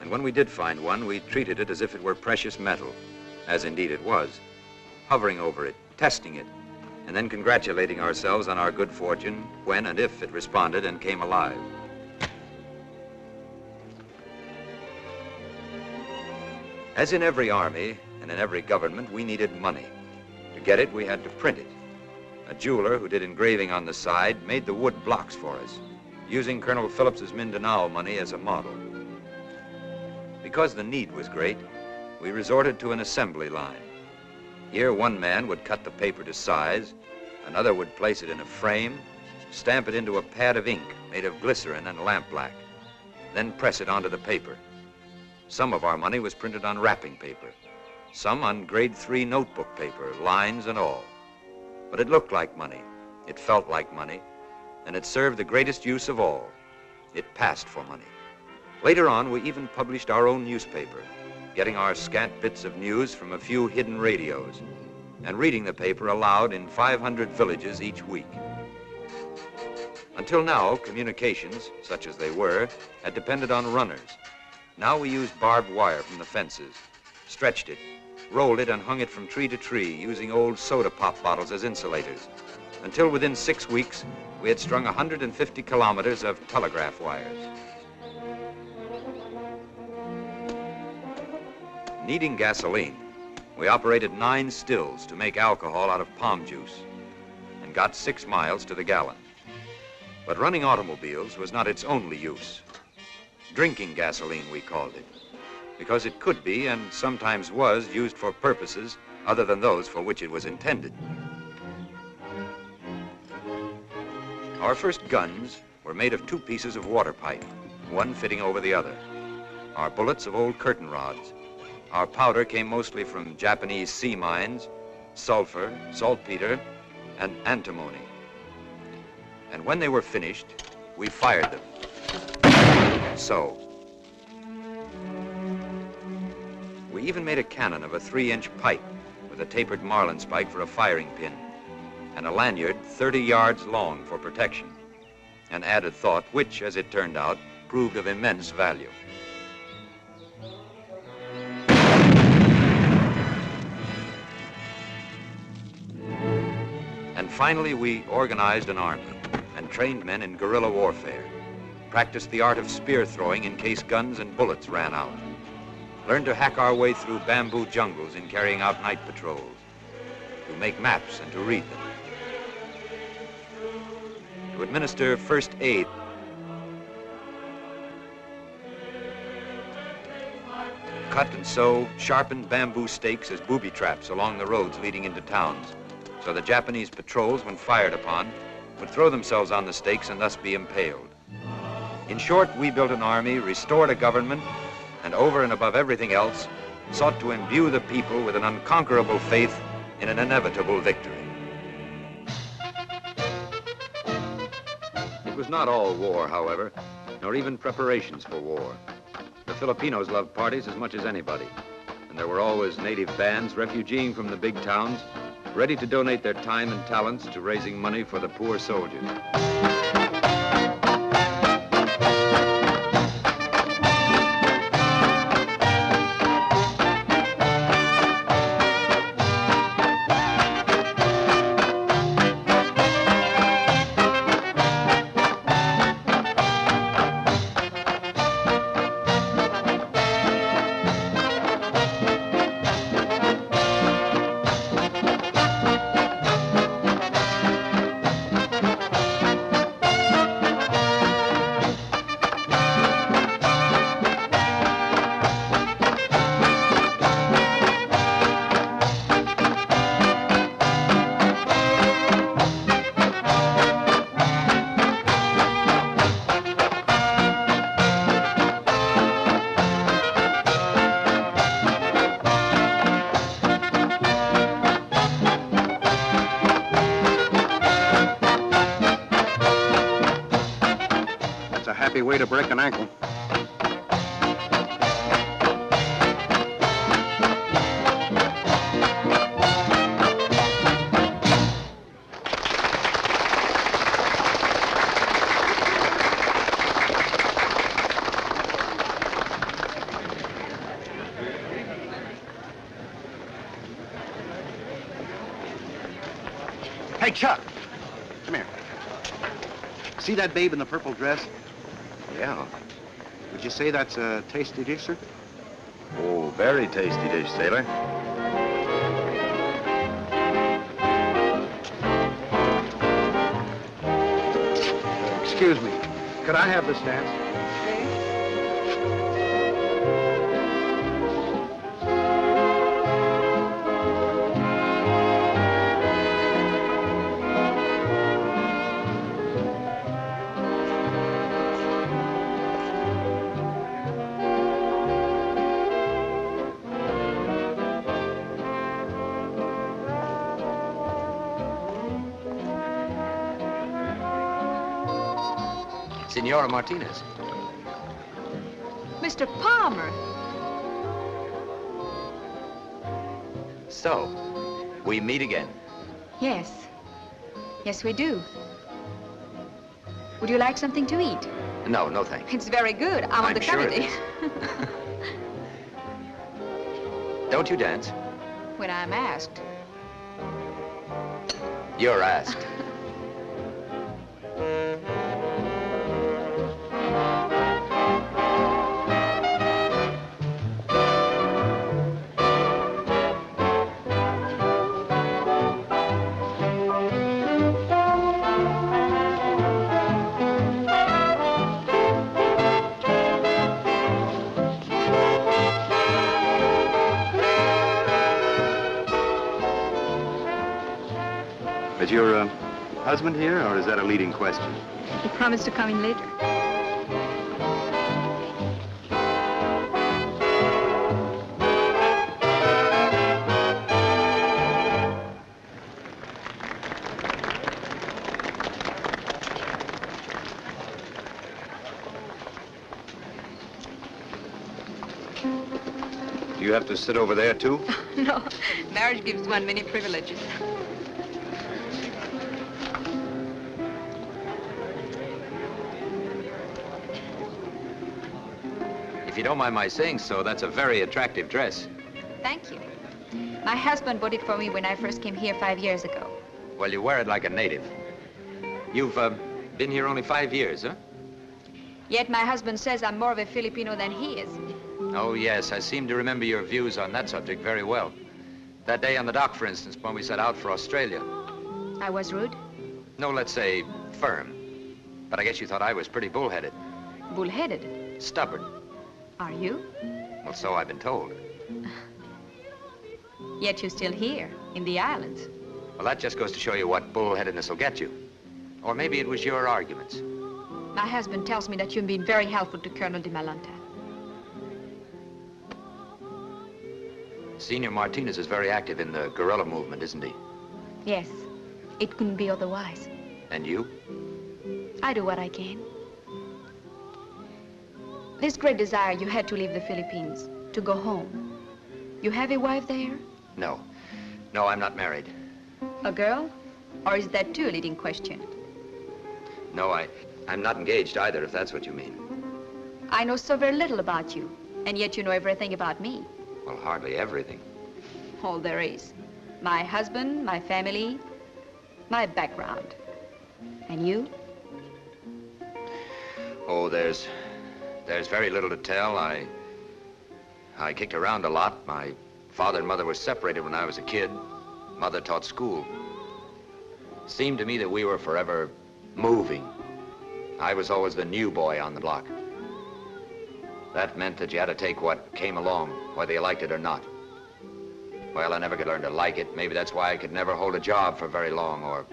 And when we did find one, we treated it as if it were precious metal, as indeed it was, hovering over it, testing it, and then congratulating ourselves on our good fortune when and if it responded and came alive. As in every army and in every government, we needed money. To get it, we had to print it. A jeweler who did engraving on the side made the wood blocks for us, using Colonel Phillips's Mindanao money as a model. Because the need was great, we resorted to an assembly line. Here, one man would cut the paper to size, another would place it in a frame, stamp it into a pad of ink made of glycerin and lampblack, then press it onto the paper. Some of our money was printed on wrapping paper, some on grade 3 notebook paper, lines and all. But it looked like money, it felt like money, and it served the greatest use of all. It passed for money. Later on, we even published our own newspaper, getting our scant bits of news from a few hidden radios, and reading the paper aloud in 500 villages each week. Until now, communications, such as they were, had depended on runners. Now we used barbed wire from the fences, stretched it, rolled it, and hung it from tree to tree, using old soda pop bottles as insulators, until within 6 weeks, we had strung 150 kilometers of telegraph wires. Needing gasoline, we operated 9 stills to make alcohol out of palm juice and got 6 miles to the gallon. But running automobiles was not its only use. Drinking gasoline, we called it, because it could be and sometimes was used for purposes other than those for which it was intended. Our first guns were made of 2 pieces of water pipe, one fitting over the other. Our bullets of old curtain rods. Our powder came mostly from Japanese sea mines, sulfur, saltpeter, and antimony. And when they were finished, we fired them. So. We even made a cannon of a 3-inch pipe with a tapered marlin spike for a firing pin, and a lanyard 30 yards long for protection. An added thought which, as it turned out, proved of immense value. And finally, we organized an army and trained men in guerrilla warfare, practiced the art of spear throwing in case guns and bullets ran out, learned to hack our way through bamboo jungles in carrying out night patrols, to make maps and to read them, to administer first aid, cut and sew sharpened bamboo stakes as booby traps along the roads leading into towns, so the Japanese patrols, when fired upon, would throw themselves on the stakes and thus be impaled. In short, we built an army, restored a government, and over and above everything else, sought to imbue the people with an unconquerable faith in an inevitable victory. It was not all war, however, nor even preparations for war. The Filipinos loved parties as much as anybody, and there were always native bands refugeeing from the big towns, ready to donate their time and talents to raising money for the poor soldiers. he weighed a break an ankle. Hey, Chuck. Come here. See that babe in the purple dress? Yeah. Would you say that's a tasty dish, sir? Oh, very tasty dish, sailor. Excuse me. Could I have this dance? Senora Martinez. Mr. Palmer. So, we meet again. Yes. Yes, we do. Would you like something to eat? No, no thank you. It's very good. I'm on the sure it committee. is. Don't you dance? When I'm asked. You're asked. Is your husband here, or is that a leading question? He promised to come in later. Do you have to sit over there, too? No, marriage gives one many privileges. If you don't mind my saying so, that's a very attractive dress. Thank you. My husband bought it for me when I first came here 5 years ago. Well, you wear it like a native. You've been here only 5 years, huh? Yet my husband says I'm more of a Filipino than he is. Oh, yes, I seem to remember your views on that subject very well. That day on the dock, for instance, when we set out for Australia. I was rude? No, let's say firm. But I guess you thought I was pretty bullheaded. Bullheaded? Stubborn. Are you? Well, so I've been told. Yet you're still here, in the islands. Well, that just goes to show you what bullheadedness will get you. Or maybe it was your arguments. My husband tells me that you've been very helpful to Colonel de Malanta. Senor Martinez is very active in the guerrilla movement, isn't he? Yes. It couldn't be otherwise. And you? I do what I can. This great desire you had to leave the Philippines, to go home. You have a wife there? No. No, I'm not married. A girl? Or is that too a leading question? No, I'm not engaged either, if that's what you mean. I know so very little about you, and yet you know everything about me. Well, hardly everything. All there is. My husband, my family, my background. And you? Oh, there's very little to tell. I kicked around a lot. My father and mother were separated when I was a kid. Mother taught school. Seemed to me that we were forever moving. I was always the new boy on the block. That meant that you had to take what came along, whether you liked it or not. Well, I never could learn to like it. Maybe that's why I could never hold a job for very long or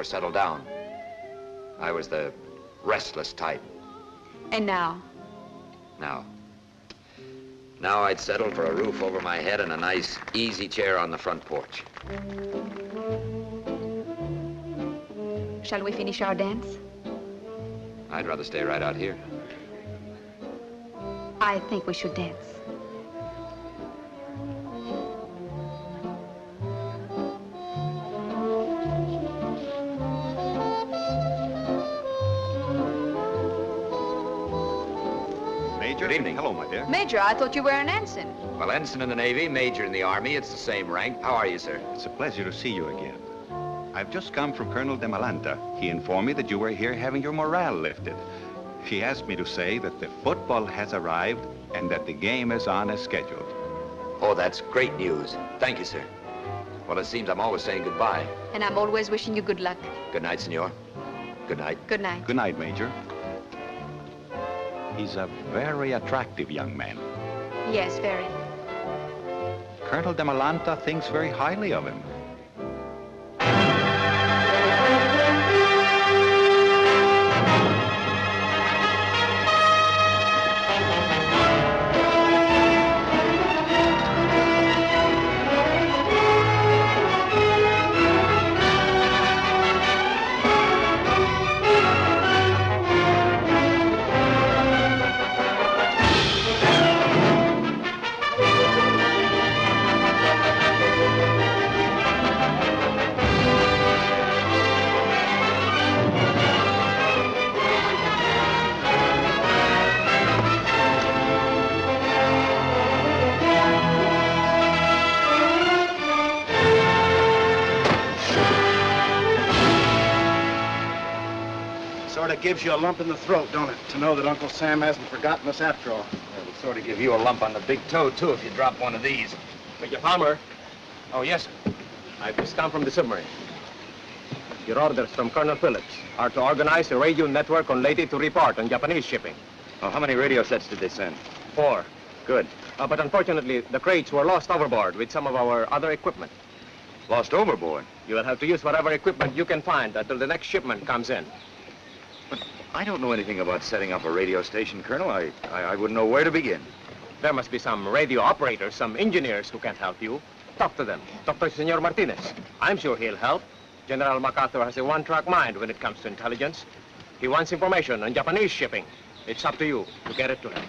settle down. I was the restless type. And now? Now I'd settle for a roof over my head and a nice, easy chair on the front porch. Shall we finish our dance? I'd rather stay right out here. I think we should dance. Major? Good evening. Hello, my dear. Major, I thought you were an ensign. Well, ensign in the Navy, major in the Army. It's the same rank. How are you, sir? It's a pleasure to see you again. I've just come from Colonel de Malanta. He informed me that you were here having your morale lifted. He asked me to say that the football has arrived and that the game is on as scheduled. Oh, that's great news. Thank you, sir. Well, it seems I'm always saying goodbye. And I'm always wishing you good luck. Good night, senor. Good night. Good night. Good night, Major. He's a very attractive young man. Yes, very. Colonel de Malanta thinks very highly of him. Sort of gives you a lump in the throat, don't it, to know that Uncle Sam hasn't forgotten us after all. It would sort of give you a lump on the big toe, too, if you drop one of these. Major Palmer. Oh, yes, sir. I've just come from the submarine. Your orders from Colonel Phillips are to organize a radio network on Leyte to report on Japanese shipping. Oh, how many radio sets did they send? 4. Good. But unfortunately, the crates were lost overboard with some of our other equipment. Lost overboard? You will have to use whatever equipment you can find until the next shipment comes in. But I don't know anything about setting up a radio station, Colonel. I wouldn't know where to begin. There must be some radio operators, some engineers who can help you. Talk to them. Talk to Senor Martinez. I'm sure he'll help. General MacArthur has a one-track mind when it comes to intelligence. He wants information on Japanese shipping. It's up to you to get it to him.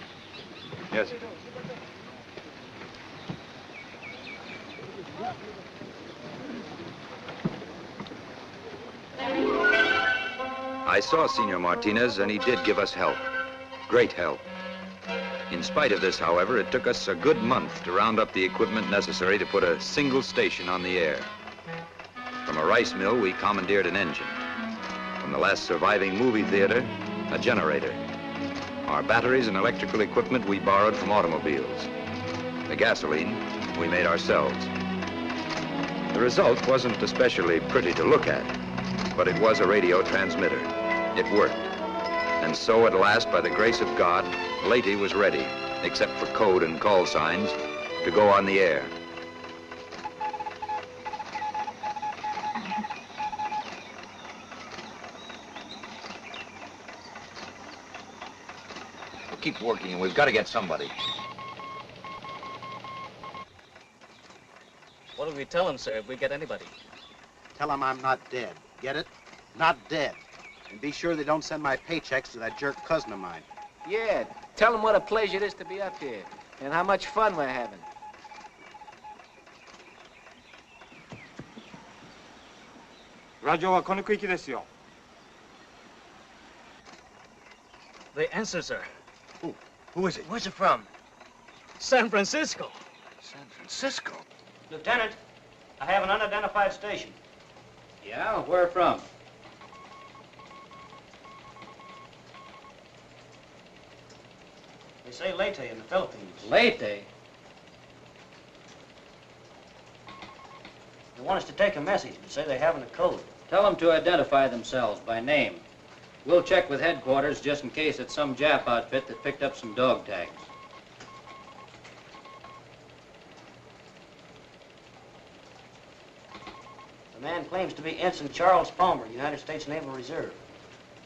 Yes. I saw Senor Martinez, and he did give us help. Great help. In spite of this, however, it took us a good month to round up the equipment necessary to put a single station on the air. From a rice mill, we commandeered an engine. From the last surviving movie theater, a generator. Our batteries and electrical equipment we borrowed from automobiles. The gasoline we made ourselves. The result wasn't especially pretty to look at, but it was a radio transmitter. It worked. And so at last, by the grace of God, Leyte was ready, except for code and call signs, to go on the air. We'll keep working, and we've got to get somebody. What do we tell him, sir, if we get anybody? Tell them I'm not dead. Get it? Not dead. And be sure they don't send my paychecks to that jerk cousin of mine. Yeah, tell them what a pleasure it is to be up here and how much fun we're having. They answer, sir. Who is it? Where's it from? San Francisco. San Francisco? Lieutenant, I have an unidentified station. Yeah? Where from? They say Leyte in the Philippines. Leyte? They want us to take a message, but say they haven't a code. Tell them to identify themselves by name. We'll check with headquarters just in case it's some Jap outfit that picked up some dog tags. The man claims to be Ensign Charles Palmer, United States Naval Reserve.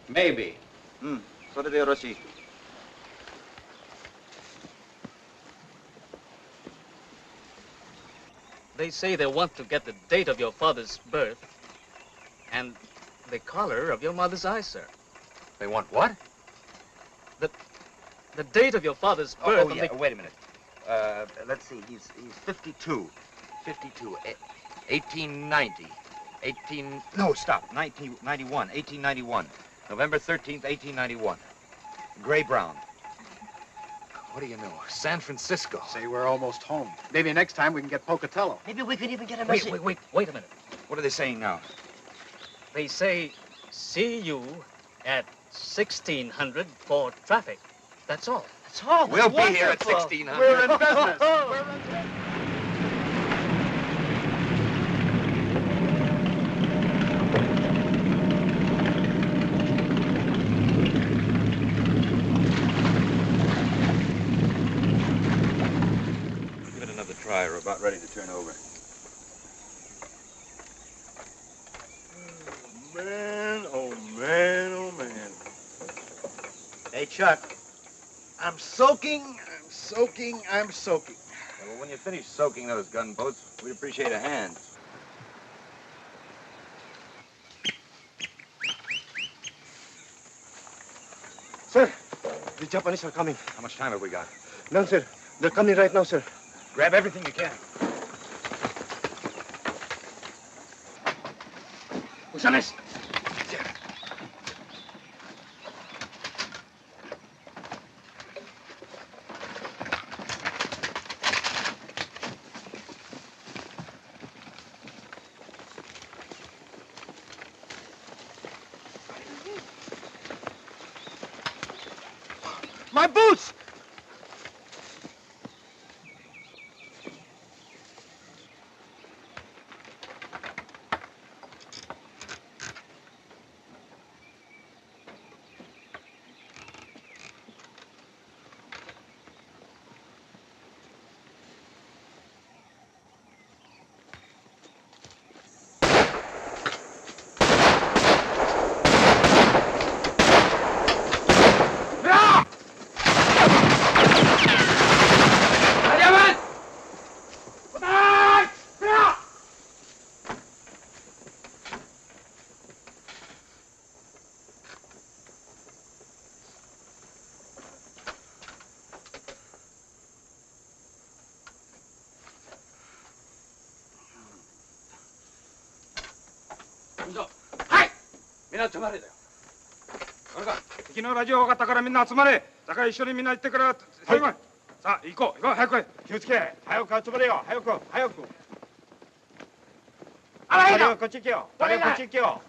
Maybe. They say they want to get the date of your father's birth and the color of your mother's eyes, sir. They want what? The date of your father's birth. Oh, yeah. Wait a minute. Let's see. He's 52. 52. 1890. No, stop. 1991. 1891. November 13th, 1891. Gray brown. What do you know? San Francisco. Say, we're almost home. Maybe next time we can get Pocatello. Maybe we could even get a Wait, message. wait a minute. What are they saying now? They say, see you at 1600 for traffic. That's all. That's all. We'll be here at 1600. We're in business. We're in business. Give it another try. We're about ready to turn over. Man, oh man, oh man. Hey, Chuck, I'm soaking. Well, when you finish soaking those gunboats, we'd appreciate a hand. Sir, the Japanese are coming. How much time have we got? None, sir. They're coming right now, sir. Grab everything you can. Usanes. My boots!はい。みんな集まれだよ。それか敵のラジオ分かったからみんな集まれ。だから一緒にみんな行ってから。はい。さあ行こう早く来い。気をつけ。早く集まれよ。早く。あらこっち行けよ。こっち行けよ。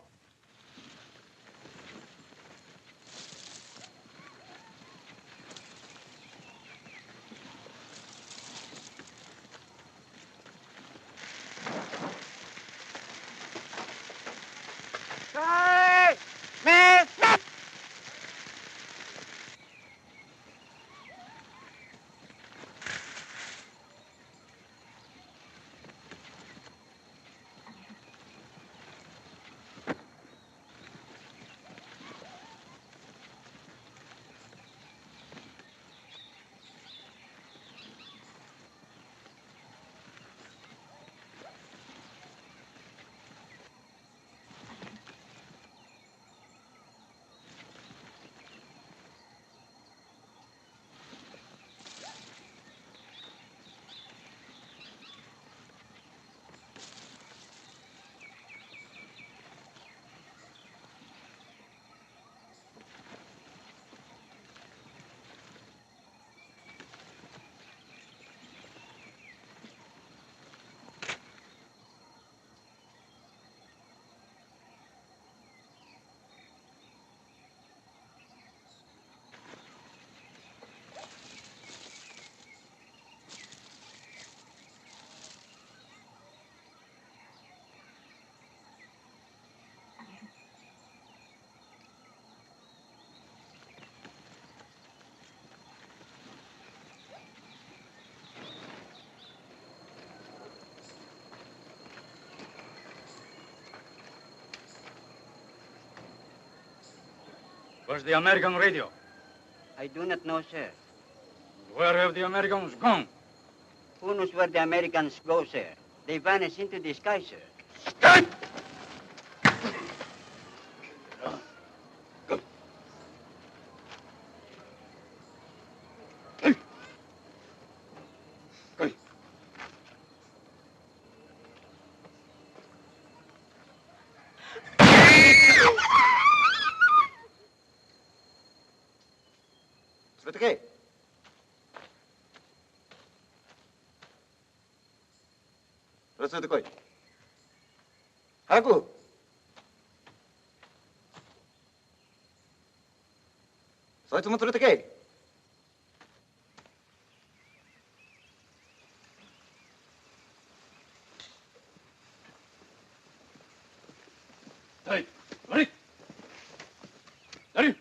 Where's the American radio? I do not know, sir. Where have the Americans gone? Who knows where the Americans go, sir? They vanish into the sky, sir. さあ、連れてこい。早く。そいつも連れてけ。はい、何？何？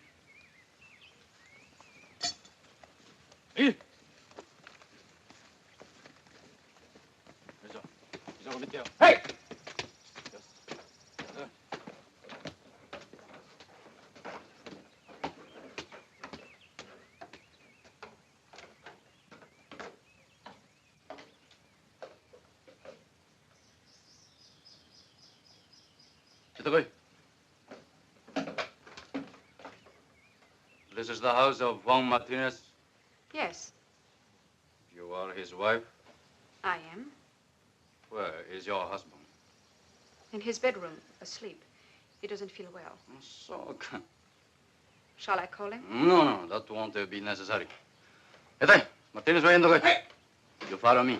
いい。はい。This is the house of Juan Martinez. Yes, You are his wife. I am. Where is your husband? In his bedroom, asleep. He doesn't feel well. So, Shall I call him? no, that won't be necessary. Hey, Martinez, way in the way. You follow me.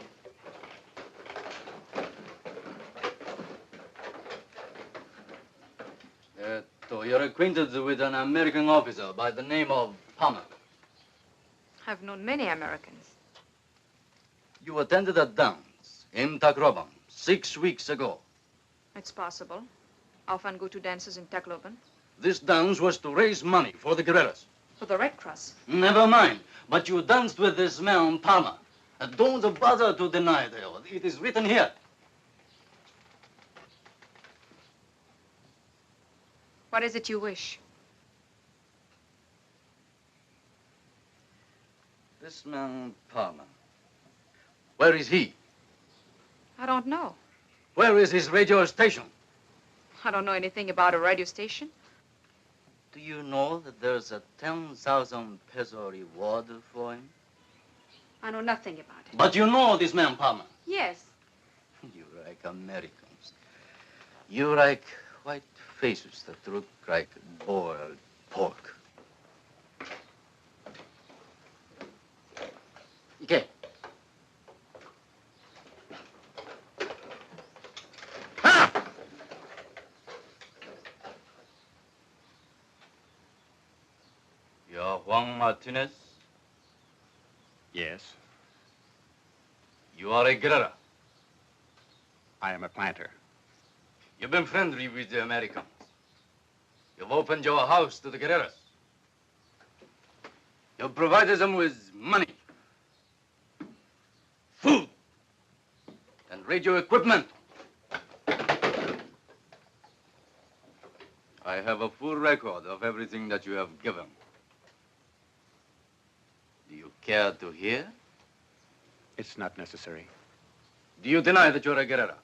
You're acquainted with an American officer by the name of Palmer. I've known many Americans. You attended a dance in Tacloban 6 weeks ago. It's possible. I often go to dances in Tacloban. This dance was to raise money for the guerrillas. For the Red Cross. Never mind. But you danced with this man, Palmer. Don't bother to deny it. It is written here. What is it you wish? This man, Palmer. Where is he? I don't know. Where is his radio station? I don't know anything about a radio station. Do you know that there's a 10,000 peso reward for him? I know nothing about it. But you know this man, Palmer. Yes. You like Americans. You like white faces that look like boiled pork. Okay. You're Juan Martinez? Yes, You are a guerrilla. I am a planter. You've been friendly with the Americans. You've opened your house to the guerrillas. You've provided them with money, food, and radio equipment. I have a full record of everything that you have given. Do you care to hear? It's not necessary. Do you deny that you're a guerrilla?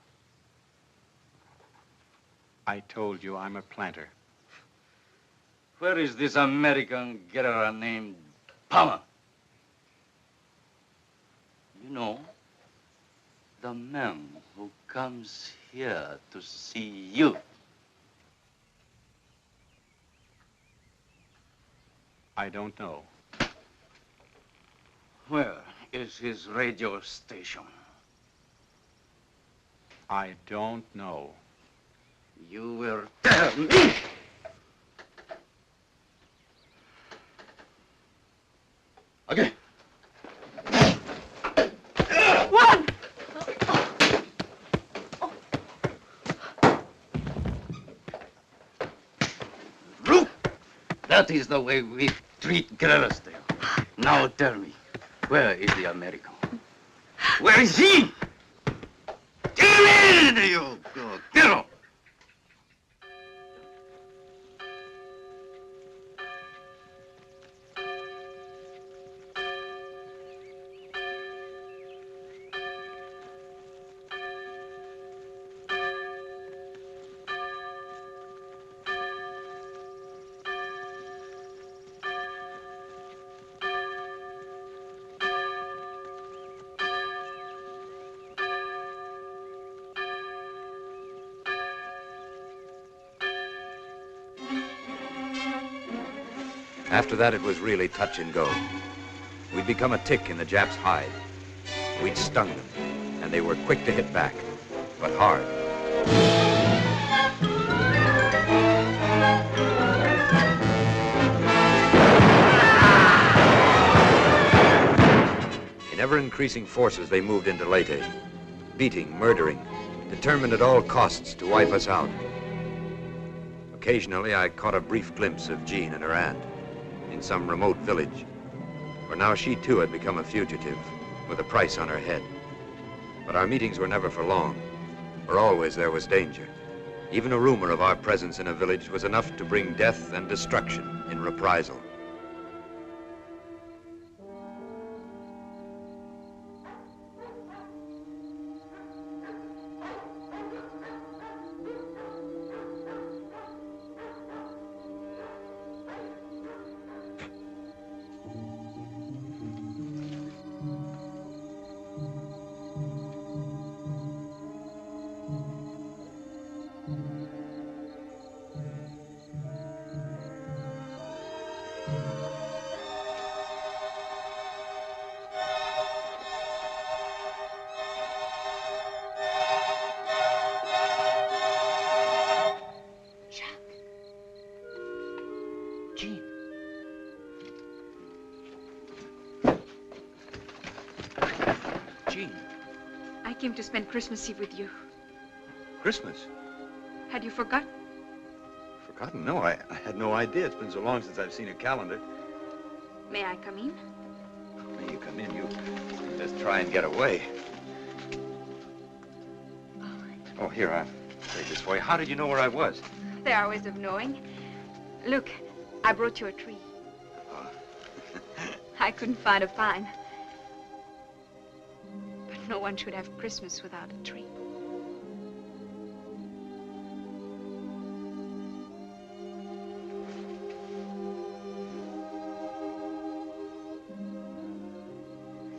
I told you I'm a planter. Where is this American guerrilla named Palmer? You know, the man who comes here to see you. I don't know. Where is his radio station? I don't know. You will tell me! Okay. Juan! Look! That is the way we treat guerrillas there. Now tell me, where is the American? Where is he? Tell me, you girl! After that, it was really touch and go. We'd become a tick in the Japs' hide. We'd stung them, and they were quick to hit back. but hard. In ever-increasing forces, they moved into Leyte, beating, murdering, determined at all costs to wipe us out. Occasionally, I caught a brief glimpse of Jean and her aunt in some remote village, for now she too had become a fugitive with a price on her head. But our meetings were never for long, for always there was danger. Even a rumor of our presence in a village was enough to bring death and destruction in reprisal. Jean. Jean. I came to spend Christmas Eve with you. Christmas? Had you forgotten? Forgotten? No, I had no idea. It's been so long since I've seen a calendar. May I come in? May you come in? You just try and get away. Oh, here, I'll take this for you. How did you know where I was? There are ways of knowing. Look, I brought you a tree. I couldn't find a pine. But no one should have Christmas without a tree.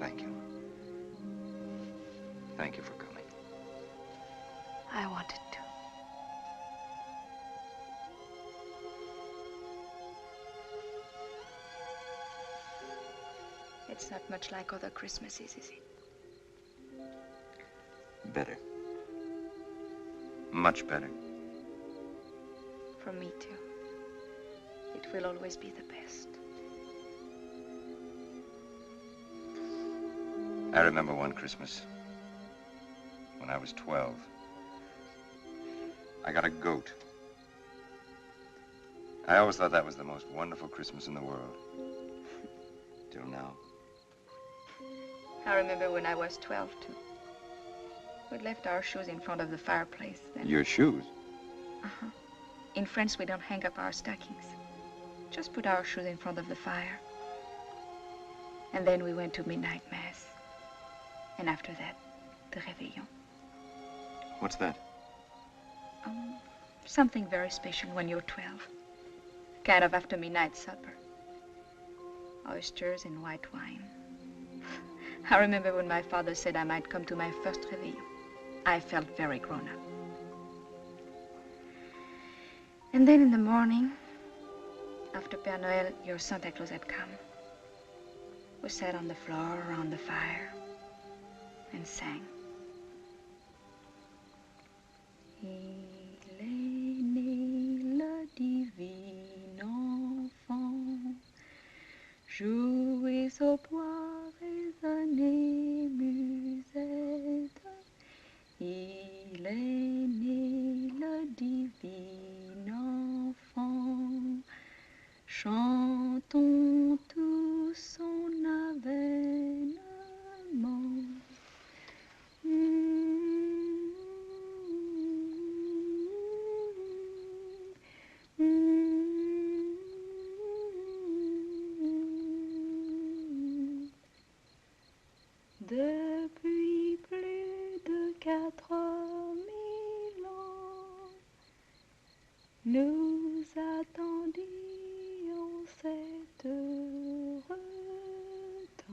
Thank you. Thank you for coming. I wanted to. It's not much like other Christmases, is it? Better. Much better. For me, too. It will always be the best. I remember one Christmas when I was 12. I got a goat. I always thought that was the most wonderful Christmas in the world. Till now. I remember when I was 12, too. We left our shoes in front of the fireplace then. Your shoes? Uh-huh. In France, we don't hang up our stockings. Just put our shoes in front of the fire. And then we went to midnight mass. And after that, the réveillon. What's that? Something very special when you're 12. Kind of after midnight supper. Oysters and white wine. I remember when my father said I might come to my first réveillon. I felt very grown up. And then in the morning, after Père Noël, your Santa Claus had come, we sat on the floor around the fire and sang. Il est né le divin enfant, jouez au bois, résonnez, musette. Il est né le divin enfant, chantons tous son avènement. Depuis plus de 4000 ans, nous attendions cet heureux temps.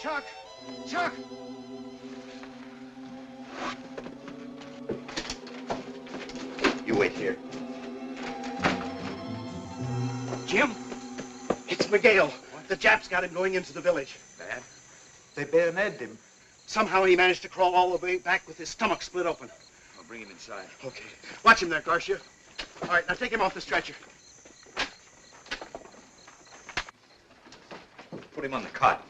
Chuck! Chuck! You wait here. Jim, it's Miguel. The Japs got him going into the village. Bad? They bayoneted him. Somehow he managed to crawl all the way back with his stomach split open. I'll bring him inside. Okay. Watch him there, Garcia. All right, now take him off the stretcher. Put him on the cot.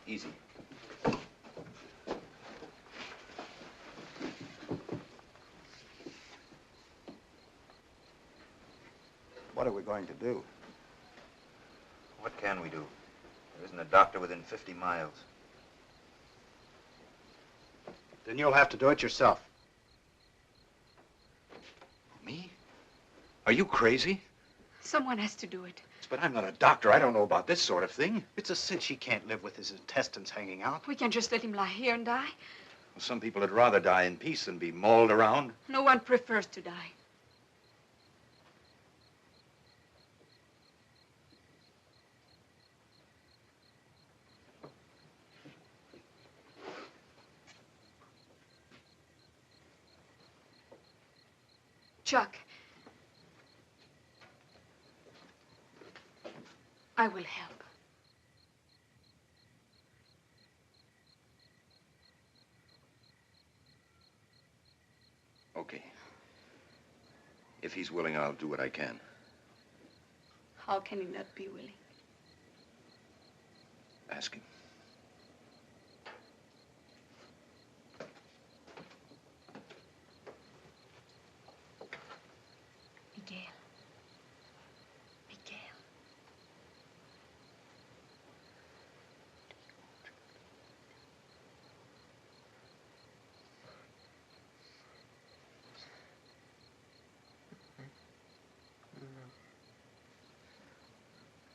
Easy. What are we going to do? What can we do? There isn't a doctor within 50 miles. Then you'll have to do it yourself. Me? Are you crazy? Someone has to do it. But I'm not a doctor. I don't know about this sort of thing. It's a cinch he can't live with his intestines hanging out. We can't just let him lie here and die. Well, some people would rather die in peace than be mauled around. No one prefers to die. Chuck, I will help. Okay. If he's willing, I'll do what I can. How can he not be willing? Ask him. Miguel. Miguel.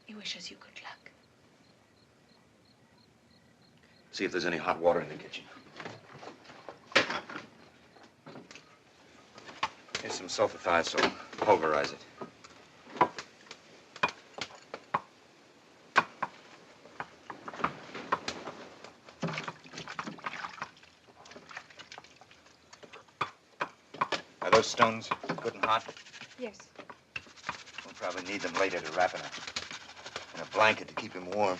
He wishes you good luck. See if there's any hot water in the kitchen. Here's some sulfathiazole. Pulverize it. Are those stones good and hot? Yes. We'll probably need them later to wrap in a blanket to keep him warm.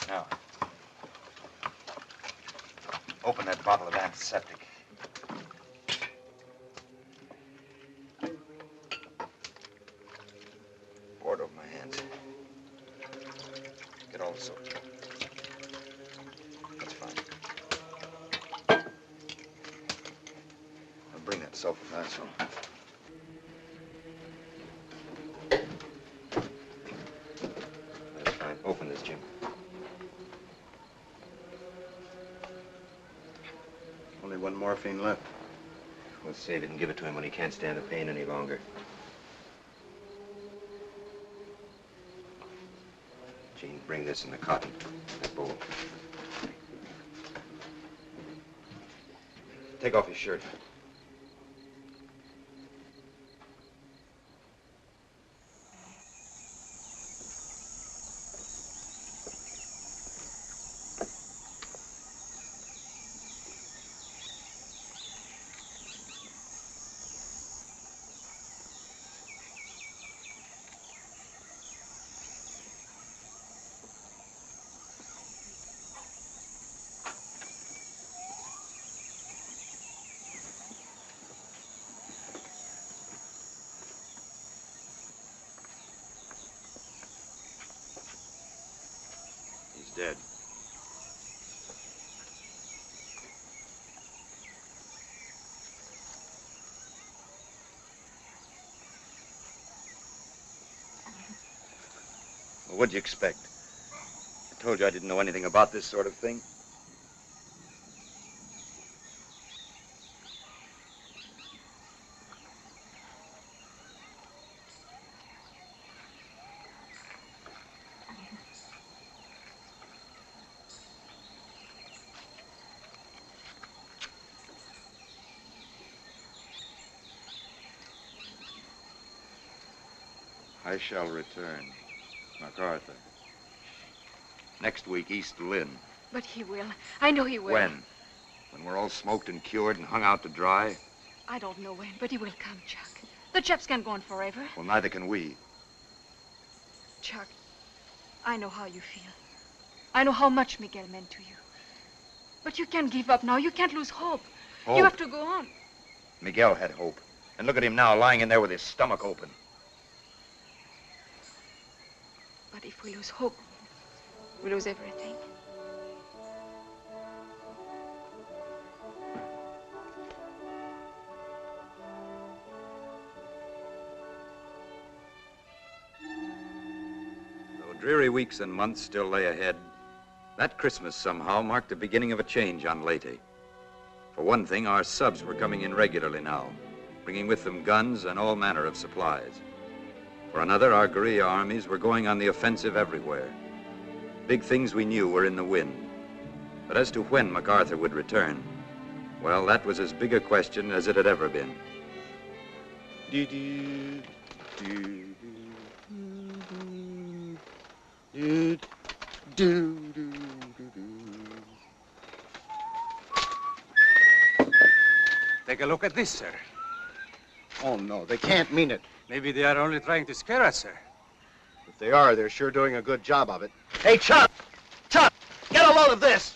Now, open that bottle of antiseptic. Pour it over my hands. Get all the soap. That's fine. I'll bring that sulfathiazole. That's fine. Open this, Jim. Only one morphine left. We'll save it and give it to him when he can't stand the pain any longer. Jean, bring this in the cotton, that bowl. Take off your shirt. Dead. Well, what'd you expect? I told you I didn't know anything about this sort of thing. I shall return. MacArthur. Next week, East Lynn. But he will. I know he will. When? When we're all smoked and cured and hung out to dry? I don't know when, but he will come, Chuck. The Japs can't go on forever. Well, neither can we. Chuck, I know how you feel. I know how much Miguel meant to you. But you can't give up now. You can't lose hope. Hope? You have to go on. Miguel had hope. And look at him now, lying in there with his stomach open. But if we lose hope, we lose everything. Though dreary weeks and months still lay ahead, that Christmas somehow marked the beginning of a change on Leyte. For one thing, our subs were coming in regularly now, bringing with them guns and all manner of supplies. For another, our guerrilla armies were going on the offensive everywhere. Big things we knew were in the wind. But as to when MacArthur would return, well, that was as big a question as it had ever been. Take a look at this, sir. Oh, no, they can't mean it. Maybe they are only trying to scare us, sir. If they are, they're sure doing a good job of it. Hey, Chuck! Chuck! Get a load of this!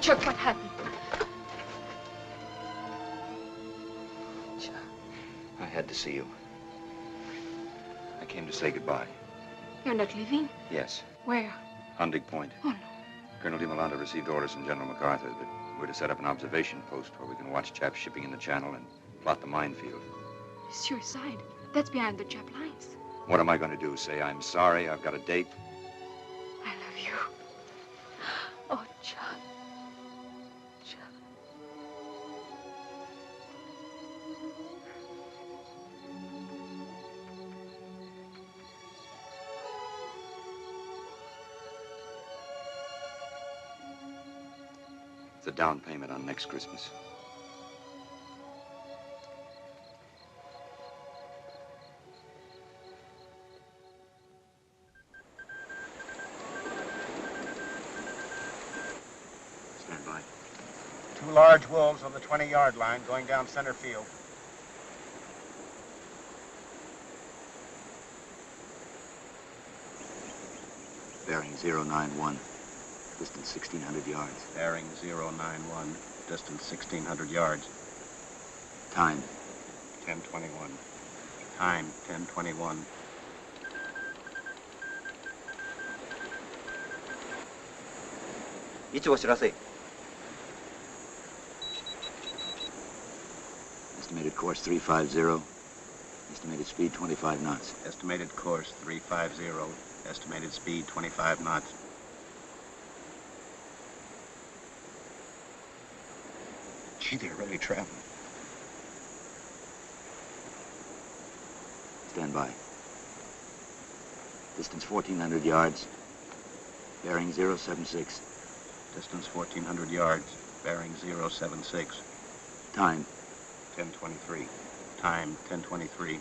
Chuck, what happened? I had to see you. I came to say goodbye. You're not leaving? Yes, Where? Hundig Point. Oh, no. Colonel DiMolanda received orders from General MacArthur that we're to set up an observation post where we can watch Japs shipping in the channel and plot the minefield. Suicide. That's behind the Jap lines. What am I going to do? Say I'm sorry, I've got a date? I love you. Oh, Chuck. It's a down payment on next Christmas. Stand by. 2 large wolves on the 20-yard line going down center field. Bearing 091. Distance 1,600 yards. Bearing 091, distance 1,600 yards. Time. 10:21. Time, 10:21. Estimated course 350. Estimated speed 25 knots. Estimated course 350. Estimated speed 25 knots. Gee, they're really traveling. Stand by. Distance 1,400 yards. Bearing 076. Distance 1,400 yards. Bearing 076. Time. 10:23. Time, 10:23.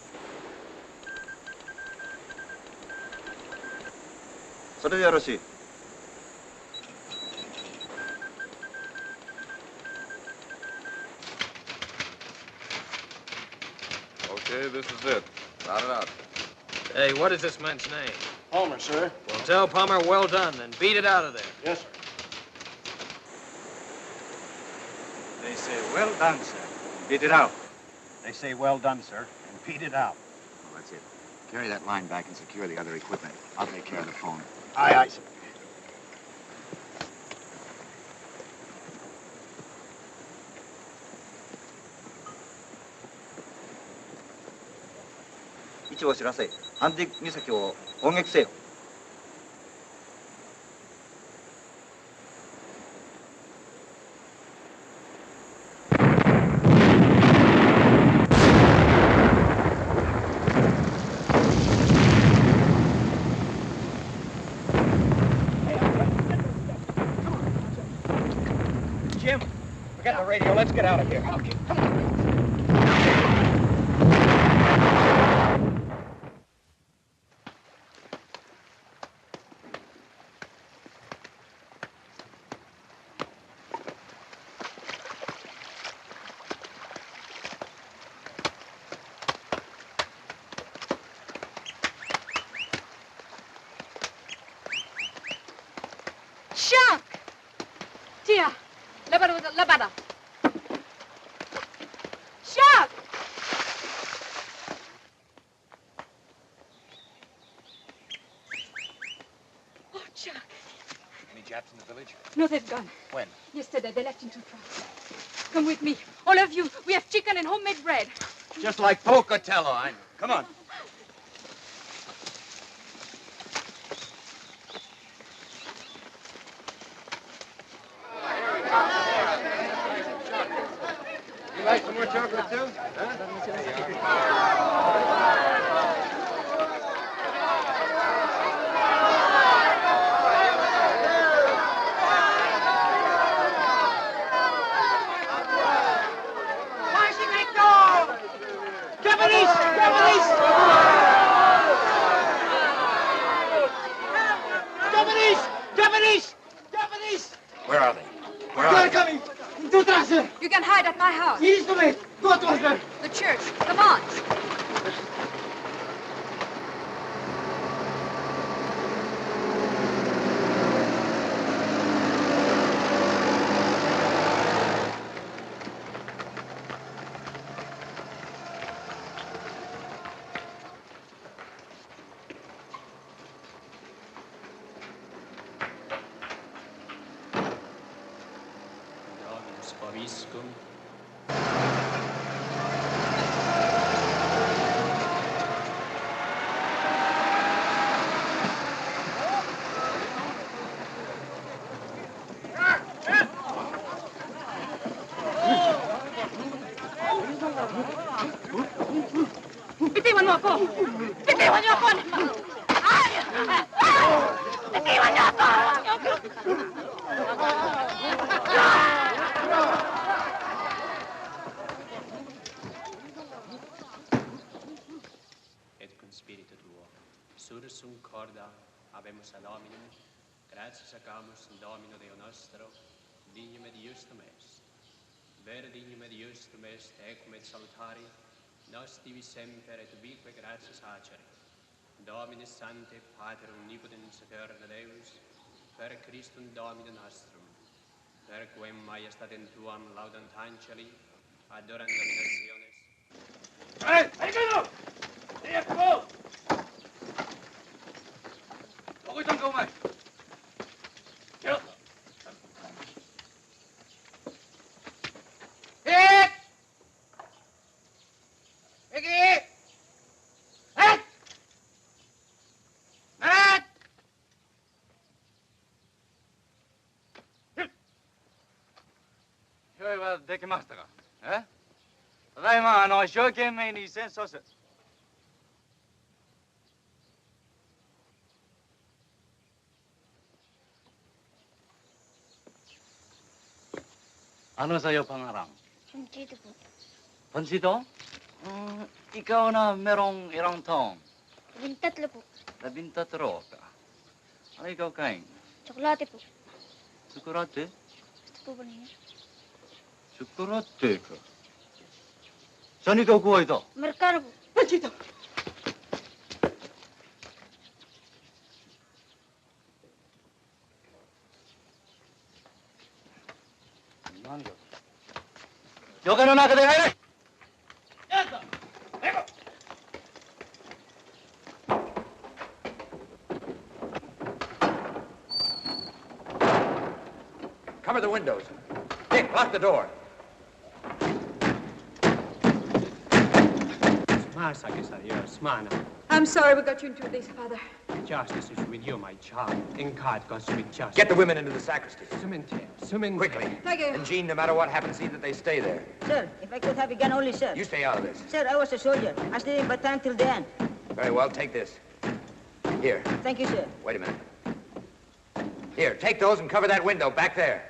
それでよろしい。Okay, this is it. Round it out. Hey, what is this man's name? Palmer, sir. Well, tell Palmer well done, then beat it out of there. Yes, sir. They say, well done, sir. Beat it out. They say, well done, sir, and beat it out. Well, that's it. Carry that line back and secure the other equipment. I'll take care of the phone. Aye, aye, sir.位置を知らせ、ハンディ岬を攻撃せよ。radio. Let's get out of here. Okay. Shark! Tia, labada. Shark! Oh, Chuck. Any Japs in the village? No, they've gone. When? Yesterday, they left in 2 trucks. Come with me. All of you. We have chicken and homemade bread. Just like Pocatello, I know. Come on. You like some more chocolate, too? Japanese! Where are they? They are coming! Two trucks, sir! You can hide at my house. It is too late! Go to us, sir! The church. Come on. Bitiwan mo ako! Bitiwan niyo ako! Ay! Bitiwan niyo ako! Et cum spiritu tuo, sursum corda habemus ad hominum, gratias accamus in Domino Deo nostro, dignum et justum est. Vere dignum et justum est, ecum et salutari, nos divi semper et ubique gratias acere. Domine Sancte, Pater omnipotens eterna Deus, per Christum Domine nostrum, per quem majestatem tuam laudant angeli, adorant dominationes. Hey, go! Here, go! Huwag itong gawin. Kilo! Hit! Hit! Hit! Hit! 用意はできましたか？ただいま一生懸命に戦争す。Ano sa'yo pangarang? Pansito po. Pansito? Ikaw na merong ilang taong? 13 po. 13 ka. Ano ikaw kain? Tsokolate po. Tsokolate? Gusto po ba ninyo? Tsokolate ka. Saan ikaw kuha ito? Amerikano po. Pansito! Yo que no nada que te aire. Cover the windows. Dick, lock the door. I'm sorry we got you into this, Father. Justice is with you, my child. In God goes with justice. Get the women into the sacristy. Quickly. Thank you. And Jean, no matter what happens, see that they stay there. Sir, if I could have a gun only, sir. You stay out of this. Sir, I was a soldier. I stayed in Bataan till the end. Very well, take this. Here. Thank you, sir. Wait a minute. Here, take those and cover that window back there.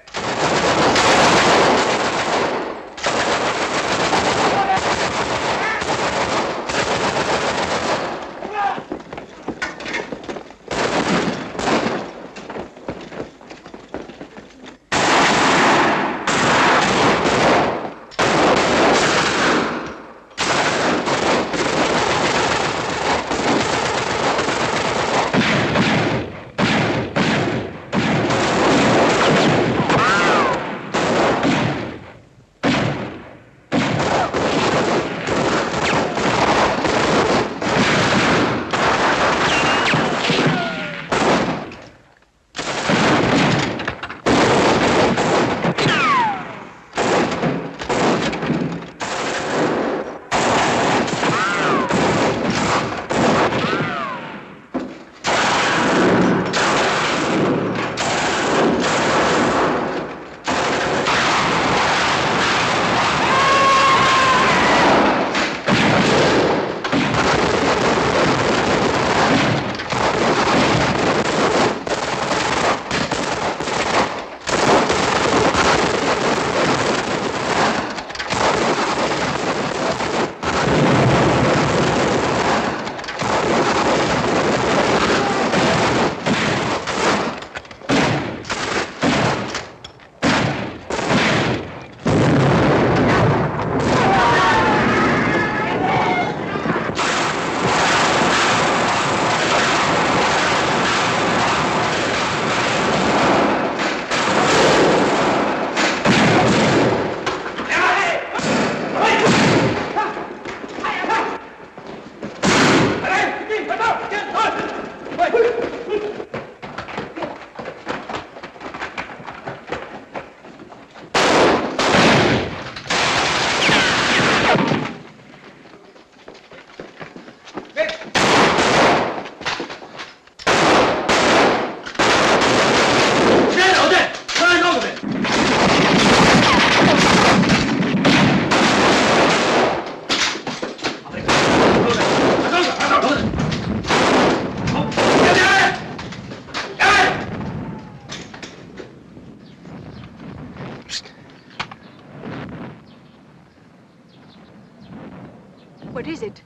What is it?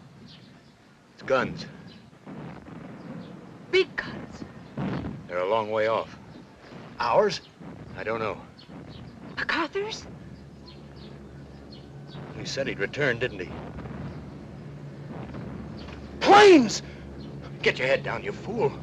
It's guns. Big guns. They're a long way off. Ours? I don't know. MacArthur's? He said he'd return, didn't he? Planes! Get your head down, you fool.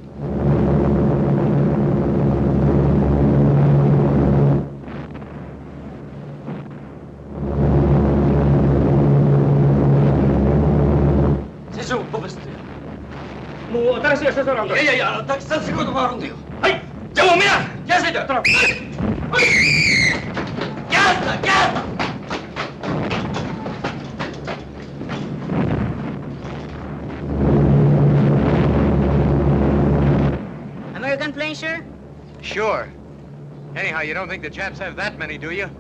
もう新しい車掌なんだ。いやいや、たくさん仕事があるんだよ。はい。じゃあもうみんな、気がついてやったら。ギャスだ、ギャスだ。American plane, sir? Sure. Anyhow, you don't think the Japs have that many, do you?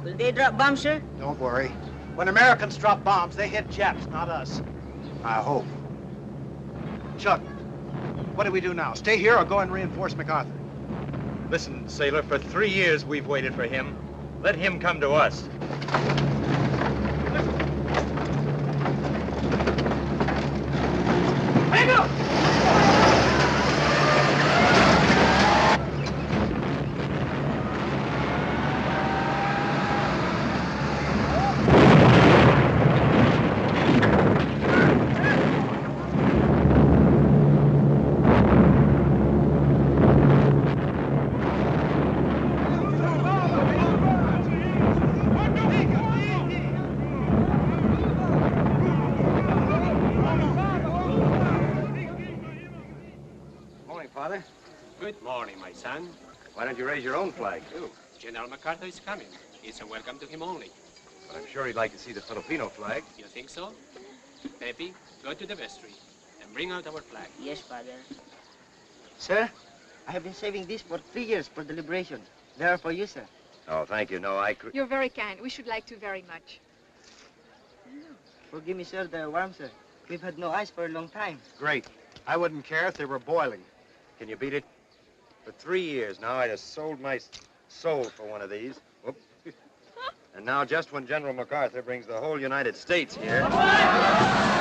Will they drop bombs, sir? Don't worry. When Americans drop bombs, they hit Japs, not us. I hope. Chuck, what do we do now? Stay here or go and reinforce MacArthur? Listen, sailor, for 3 years we've waited for him. Let him come to us. Hang up! Father. Good morning, my son. Why don't you raise your own flag, too? General MacArthur is coming. It's a welcome to him only. But I'm sure he'd like to see the Filipino flag. You think so? Pepe, go to the vestry and bring out our flag. Yes, Father. Sir, I have been saving these for 3 years for the liberation. They are for you, sir. Oh, thank you. No, I could... You're very kind. We should like to very much. Forgive me, sir, they're warm, sir. We've had no ice for a long time. Great. I wouldn't care if they were boiling. Can you beat it? For 3 years now, I'd have sold my soul for one of these. Whoop. And now, just when General MacArthur brings the whole United States here...